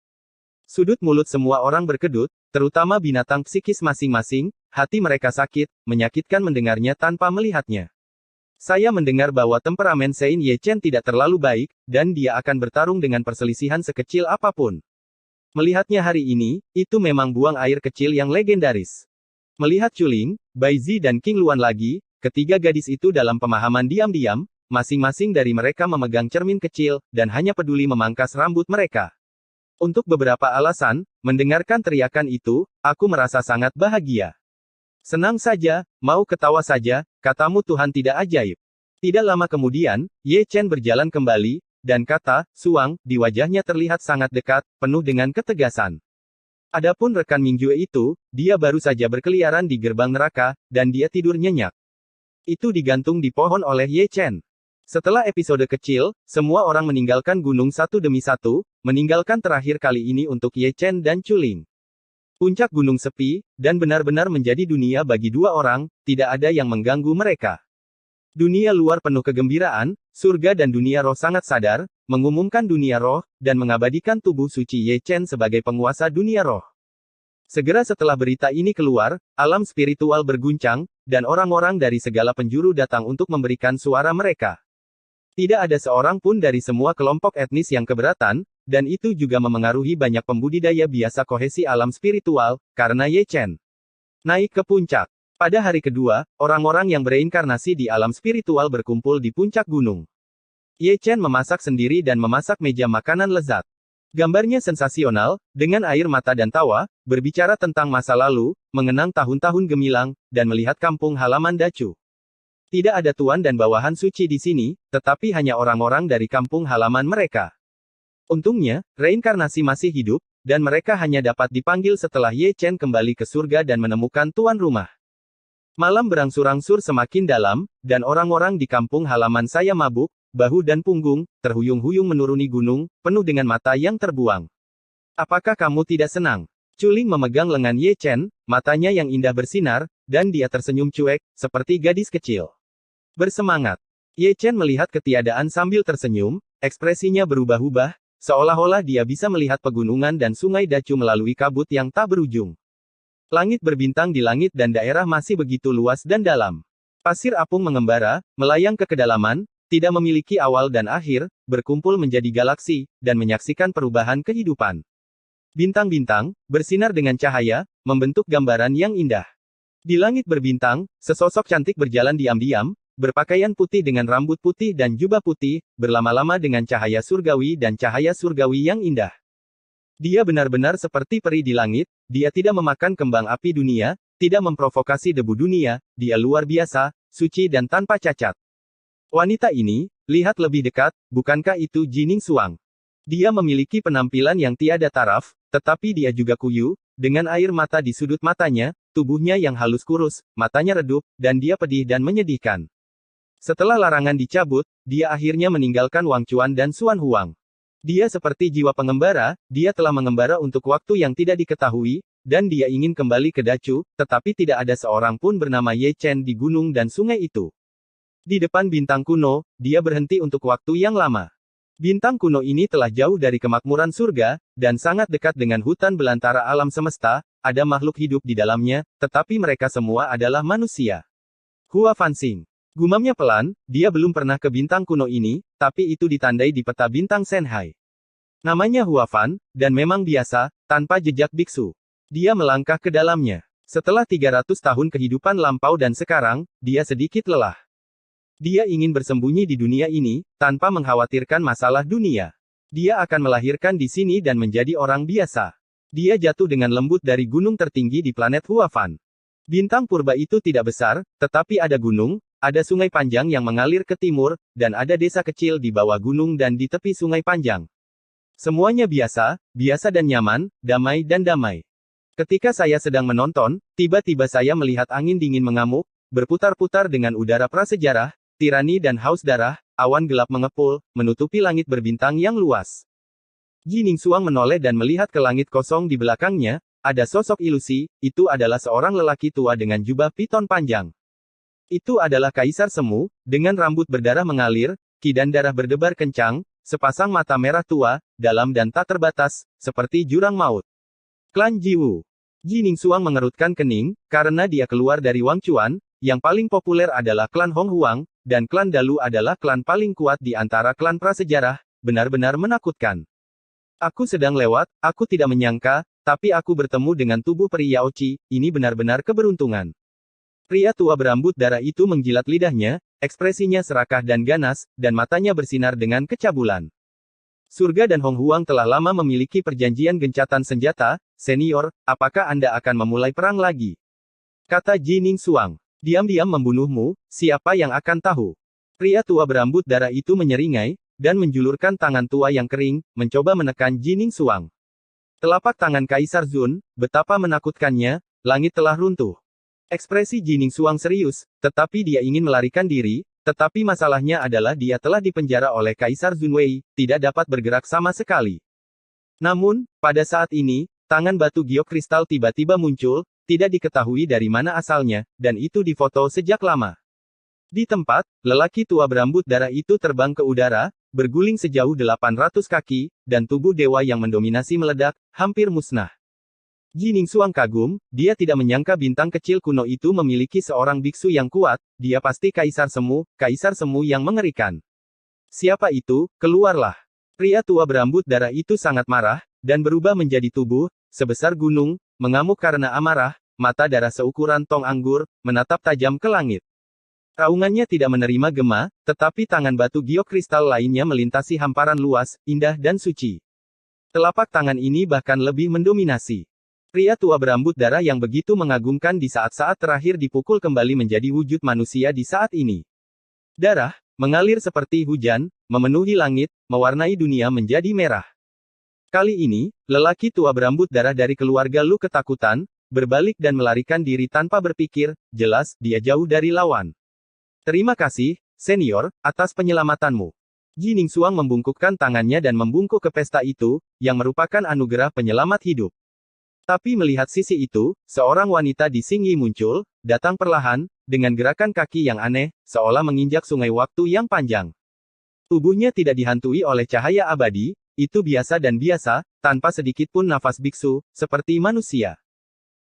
S2: Sudut mulut semua orang berkedut, terutama binatang psikis masing-masing, hati mereka sakit, menyakitkan mendengarnya tanpa melihatnya. Saya mendengar bahwa temperamen Sein Ye Chen tidak terlalu baik, dan dia akan bertarung dengan perselisihan sekecil apapun. Melihatnya hari ini, itu memang buang air kecil yang legendaris. Melihat Chuling, Bai Zi dan King Luan lagi, ketiga gadis itu dalam pemahaman diam-diam, masing-masing dari mereka memegang cermin kecil, dan hanya peduli memangkas rambut mereka. Untuk beberapa alasan, mendengarkan teriakan itu, aku merasa sangat bahagia. Senang saja, mau ketawa saja, katamu Tuhan tidak ajaib. Tidak lama kemudian, Ye Chen berjalan kembali, dan kata, Suang, di wajahnya terlihat sangat dekat, penuh dengan ketegasan. Adapun rekan Ming Jue itu, dia baru saja berkeliaran di gerbang neraka, dan dia tidur nyenyak. Itu digantung di pohon oleh Ye Chen. Setelah episode kecil, semua orang meninggalkan gunung satu demi satu, meninggalkan terakhir kali ini untuk Ye Chen dan Chuling. Puncak gunung sepi, dan benar-benar menjadi dunia bagi 2 orang, tidak ada yang mengganggu mereka. Dunia luar penuh kegembiraan, surga dan dunia roh sangat sadar, mengumumkan dunia roh, dan mengabadikan tubuh suci Ye Chen sebagai penguasa dunia roh. Segera setelah berita ini keluar, alam spiritual berguncang, dan orang-orang dari segala penjuru datang untuk memberikan suara mereka. Tidak ada seorang pun dari semua kelompok etnis yang keberatan, dan itu juga memengaruhi banyak pembudidaya biasa kohesi alam spiritual, karena Ye Chen naik ke puncak. Pada hari kedua, orang-orang yang bereinkarnasi di alam spiritual berkumpul di puncak gunung. Ye Chen memasak sendiri dan memasak meja makanan lezat. Gambarnya sensasional, dengan air mata dan tawa, berbicara tentang masa lalu, mengenang tahun-tahun gemilang, dan melihat kampung halaman Dacu. Tidak ada tuan dan bawahan suci di sini, tetapi hanya orang-orang dari kampung halaman mereka. Untungnya, reinkarnasi masih hidup, dan mereka hanya dapat dipanggil setelah Ye Chen kembali ke surga dan menemukan tuan rumah. Malam berangsur-angsur semakin dalam, dan orang-orang di kampung halaman saya mabuk, bahu dan punggung, terhuyung-huyung menuruni gunung, penuh dengan mata yang terbuang. Apakah kamu tidak senang? Culing memegang lengan Ye Chen, matanya yang indah bersinar, dan dia tersenyum cuek, seperti gadis kecil. Bersemangat. Ye Chen melihat ketiadaan sambil tersenyum, ekspresinya berubah-ubah, seolah-olah dia bisa melihat pegunungan dan sungai Dacu melalui kabut yang tak berujung. Langit berbintang di langit dan daerah masih begitu luas dan dalam. Pasir apung mengembara, melayang ke kedalaman, tidak memiliki awal dan akhir, berkumpul menjadi galaksi, dan menyaksikan perubahan kehidupan. Bintang-bintang, bersinar dengan cahaya, membentuk gambaran yang indah. Di langit berbintang, sesosok cantik berjalan diam-diam, berpakaian putih dengan rambut putih dan jubah putih, berlama-lama dengan cahaya surgawi dan cahaya surgawi yang indah. Dia benar-benar seperti peri di langit, dia tidak memakan kembang api dunia, tidak memprovokasi debu dunia, dia luar biasa, suci dan tanpa cacat. Wanita ini, lihat lebih dekat, bukankah itu Jining Xuang? Dia memiliki penampilan yang tiada taraf, tetapi dia juga kuyu, dengan air mata di sudut matanya, tubuhnya yang halus kurus, matanya redup, dan dia pedih dan menyedihkan. Setelah larangan dicabut, dia akhirnya meninggalkan Wang Chuan dan Xuan Huang. Dia seperti jiwa pengembara, dia telah mengembara untuk waktu yang tidak diketahui, dan dia ingin kembali ke Dacu, tetapi tidak ada seorang pun bernama Ye Chen di gunung dan sungai itu. Di depan bintang kuno, dia berhenti untuk waktu yang lama. Bintang kuno ini telah jauh dari kemakmuran surga, dan sangat dekat dengan hutan belantara alam semesta, ada makhluk hidup di dalamnya, tetapi mereka semua adalah manusia. Hua Fanxing. Gumamnya pelan, dia belum pernah ke bintang kuno ini, tapi itu ditandai di peta bintang Shanghai. Namanya Hua Fan, dan memang biasa, tanpa jejak biksu. Dia melangkah ke dalamnya. Setelah 300 tahun kehidupan lampau dan sekarang, dia sedikit lelah. Dia ingin bersembunyi di dunia ini, tanpa mengkhawatirkan masalah dunia. Dia akan melahirkan di sini dan menjadi orang biasa. Dia jatuh dengan lembut dari gunung tertinggi di planet Huafan. Bintang purba itu tidak besar, tetapi ada gunung, ada sungai panjang yang mengalir ke timur, dan ada desa kecil di bawah gunung dan di tepi sungai panjang. Semuanya biasa, biasa dan nyaman, damai dan damai. Ketika saya sedang menonton, tiba-tiba saya melihat angin dingin mengamuk, berputar-putar dengan udara prasejarah, tirani dan haus darah, awan gelap mengepul, menutupi langit berbintang yang luas. Jining Xuang menoleh dan melihat ke langit kosong di belakangnya, ada sosok ilusi, itu adalah seorang lelaki tua dengan jubah piton panjang. Itu adalah Kaisar Semu, dengan rambut berdarah mengalir, ki dan darah berdebar kencang, sepasang mata merah tua, dalam dan tak terbatas, seperti jurang maut. Klan Jiwu. Jining Xuang mengerutkan kening, karena dia keluar dari Wang Chuan, yang paling populer adalah klan Hong Huang, dan klan Dalu adalah klan paling kuat di antara klan prasejarah, benar-benar menakutkan. Aku sedang lewat, aku tidak menyangka, tapi aku bertemu dengan tubuh peri Yao Qi, ini benar-benar keberuntungan. Pria tua berambut darah itu menjilat lidahnya, ekspresinya serakah dan ganas, dan matanya bersinar dengan kecabulan. Surga dan Hong Huang telah lama memiliki perjanjian gencatan senjata, senior, apakah Anda akan memulai perang lagi? Kata Jining Xuang. Diam-diam membunuhmu, siapa yang akan tahu? Pria tua berambut darah itu menyeringai, dan menjulurkan tangan tua yang kering, mencoba menekan Jining Xuang. Telapak tangan Kaisar Zun, betapa menakutkannya, langit telah runtuh. Ekspresi Jining Xuang serius, tetapi dia ingin melarikan diri, tetapi masalahnya adalah dia telah dipenjara oleh Kaisar Zun Wei, tidak dapat bergerak sama sekali. Namun, pada saat ini, tangan batu giok kristal tiba-tiba muncul, tidak diketahui dari mana asalnya, dan itu difoto sejak lama. Di tempat, lelaki tua berambut darah itu terbang ke udara, berguling sejauh 800 kaki, dan tubuh dewa yang mendominasi meledak, hampir musnah. Ji Ningsuang kagum, dia tidak menyangka bintang kecil kuno itu memiliki seorang biksu yang kuat, dia pasti kaisar semu yang mengerikan. Siapa itu? Keluarlah. Pria tua berambut darah itu sangat marah, dan berubah menjadi tubuh, sebesar gunung, mengamuk karena amarah, mata darah seukuran tong anggur, menatap tajam ke langit. Raungannya tidak menerima gema, tetapi tangan batu giok kristal lainnya melintasi hamparan luas, indah dan suci. Telapak tangan ini bahkan lebih mendominasi. Pria tua berambut darah yang begitu mengagumkan di saat-saat terakhir dipukul kembali menjadi wujud manusia di saat ini. Darah, mengalir seperti hujan, memenuhi langit, mewarnai dunia menjadi merah. Kali ini, lelaki tua berambut darah dari keluarga Lu ketakutan, berbalik dan melarikan diri tanpa berpikir, jelas, dia jauh dari lawan. Terima kasih, senior, atas penyelamatanmu. Ji Ningsuang membungkukkan tangannya dan membungkuk ke pesta itu, yang merupakan anugerah penyelamat hidup. Tapi melihat sisi itu, seorang wanita di Xingyi muncul, datang perlahan, dengan gerakan kaki yang aneh, seolah menginjak sungai waktu yang panjang. Tubuhnya tidak dihantui oleh cahaya abadi, itu biasa dan biasa, tanpa sedikit pun nafas biksu, seperti manusia.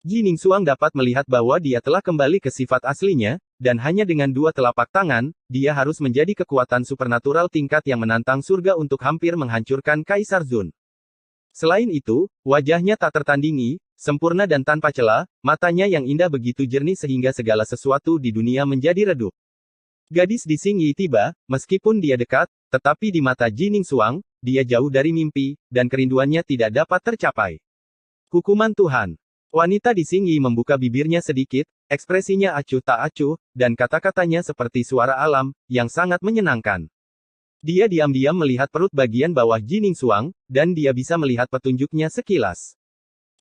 S2: Ji Ningsuang dapat melihat bahwa dia telah kembali ke sifat aslinya, dan hanya dengan dua telapak tangan, dia harus menjadi kekuatan supernatural tingkat yang menantang surga untuk hampir menghancurkan Kaisar Zun. Selain itu, wajahnya tak tertandingi, sempurna dan tanpa celah, matanya yang indah begitu jernih sehingga segala sesuatu di dunia menjadi redup. Gadis di Xingyi tiba, meskipun dia dekat, tetapi di mata Ji Ningsuang, dia jauh dari mimpi, dan kerinduannya tidak dapat tercapai. Hukuman Tuhan. Wanita di Xingyi membuka bibirnya sedikit, ekspresinya acuh tak acuh, dan kata-katanya seperti suara alam, yang sangat menyenangkan. Dia diam-diam melihat perut bagian bawah Ji Ningsuang, dan dia bisa melihat petunjuknya sekilas.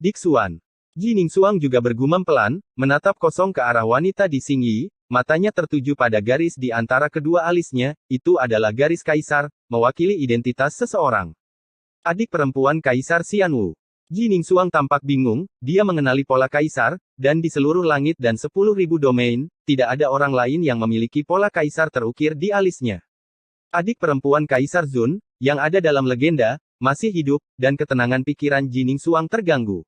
S2: Diksuan. Ji Ningsuang juga bergumam pelan, menatap kosong ke arah wanita di Xingyi, matanya tertuju pada garis di antara kedua alisnya, itu adalah garis kaisar, mewakili identitas seseorang. Adik perempuan Kaisar Xianwu. Ji Ningsuang tampak bingung, dia mengenali pola kaisar, dan di seluruh langit dan 10.000 domain, tidak ada orang lain yang memiliki pola kaisar terukir di alisnya. Adik perempuan Kaisar Zun, yang ada dalam legenda, masih hidup, dan ketenangan pikiran Ji Ningsuang terganggu.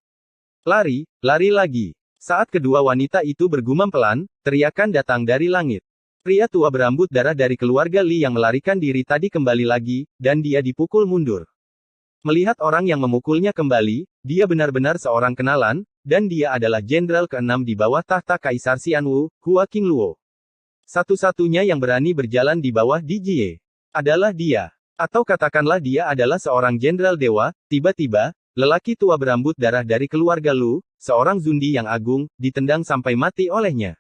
S2: Lari, lari lagi. Saat kedua wanita itu bergumam pelan, teriakan datang dari langit. Pria tua berambut darah dari keluarga Li yang melarikan diri tadi kembali lagi, dan dia dipukul mundur. Melihat orang yang memukulnya kembali, dia benar-benar seorang kenalan, dan dia adalah jenderal ke-6 di bawah tahta Kaisar Xianwu, Hua Qingluo. Satu-satunya yang berani berjalan di bawah di Jie. Adalah dia. Atau katakanlah dia adalah seorang jenderal dewa, tiba-tiba, lelaki tua berambut darah dari keluarga Lu, seorang Zundi yang agung, ditendang sampai mati olehnya.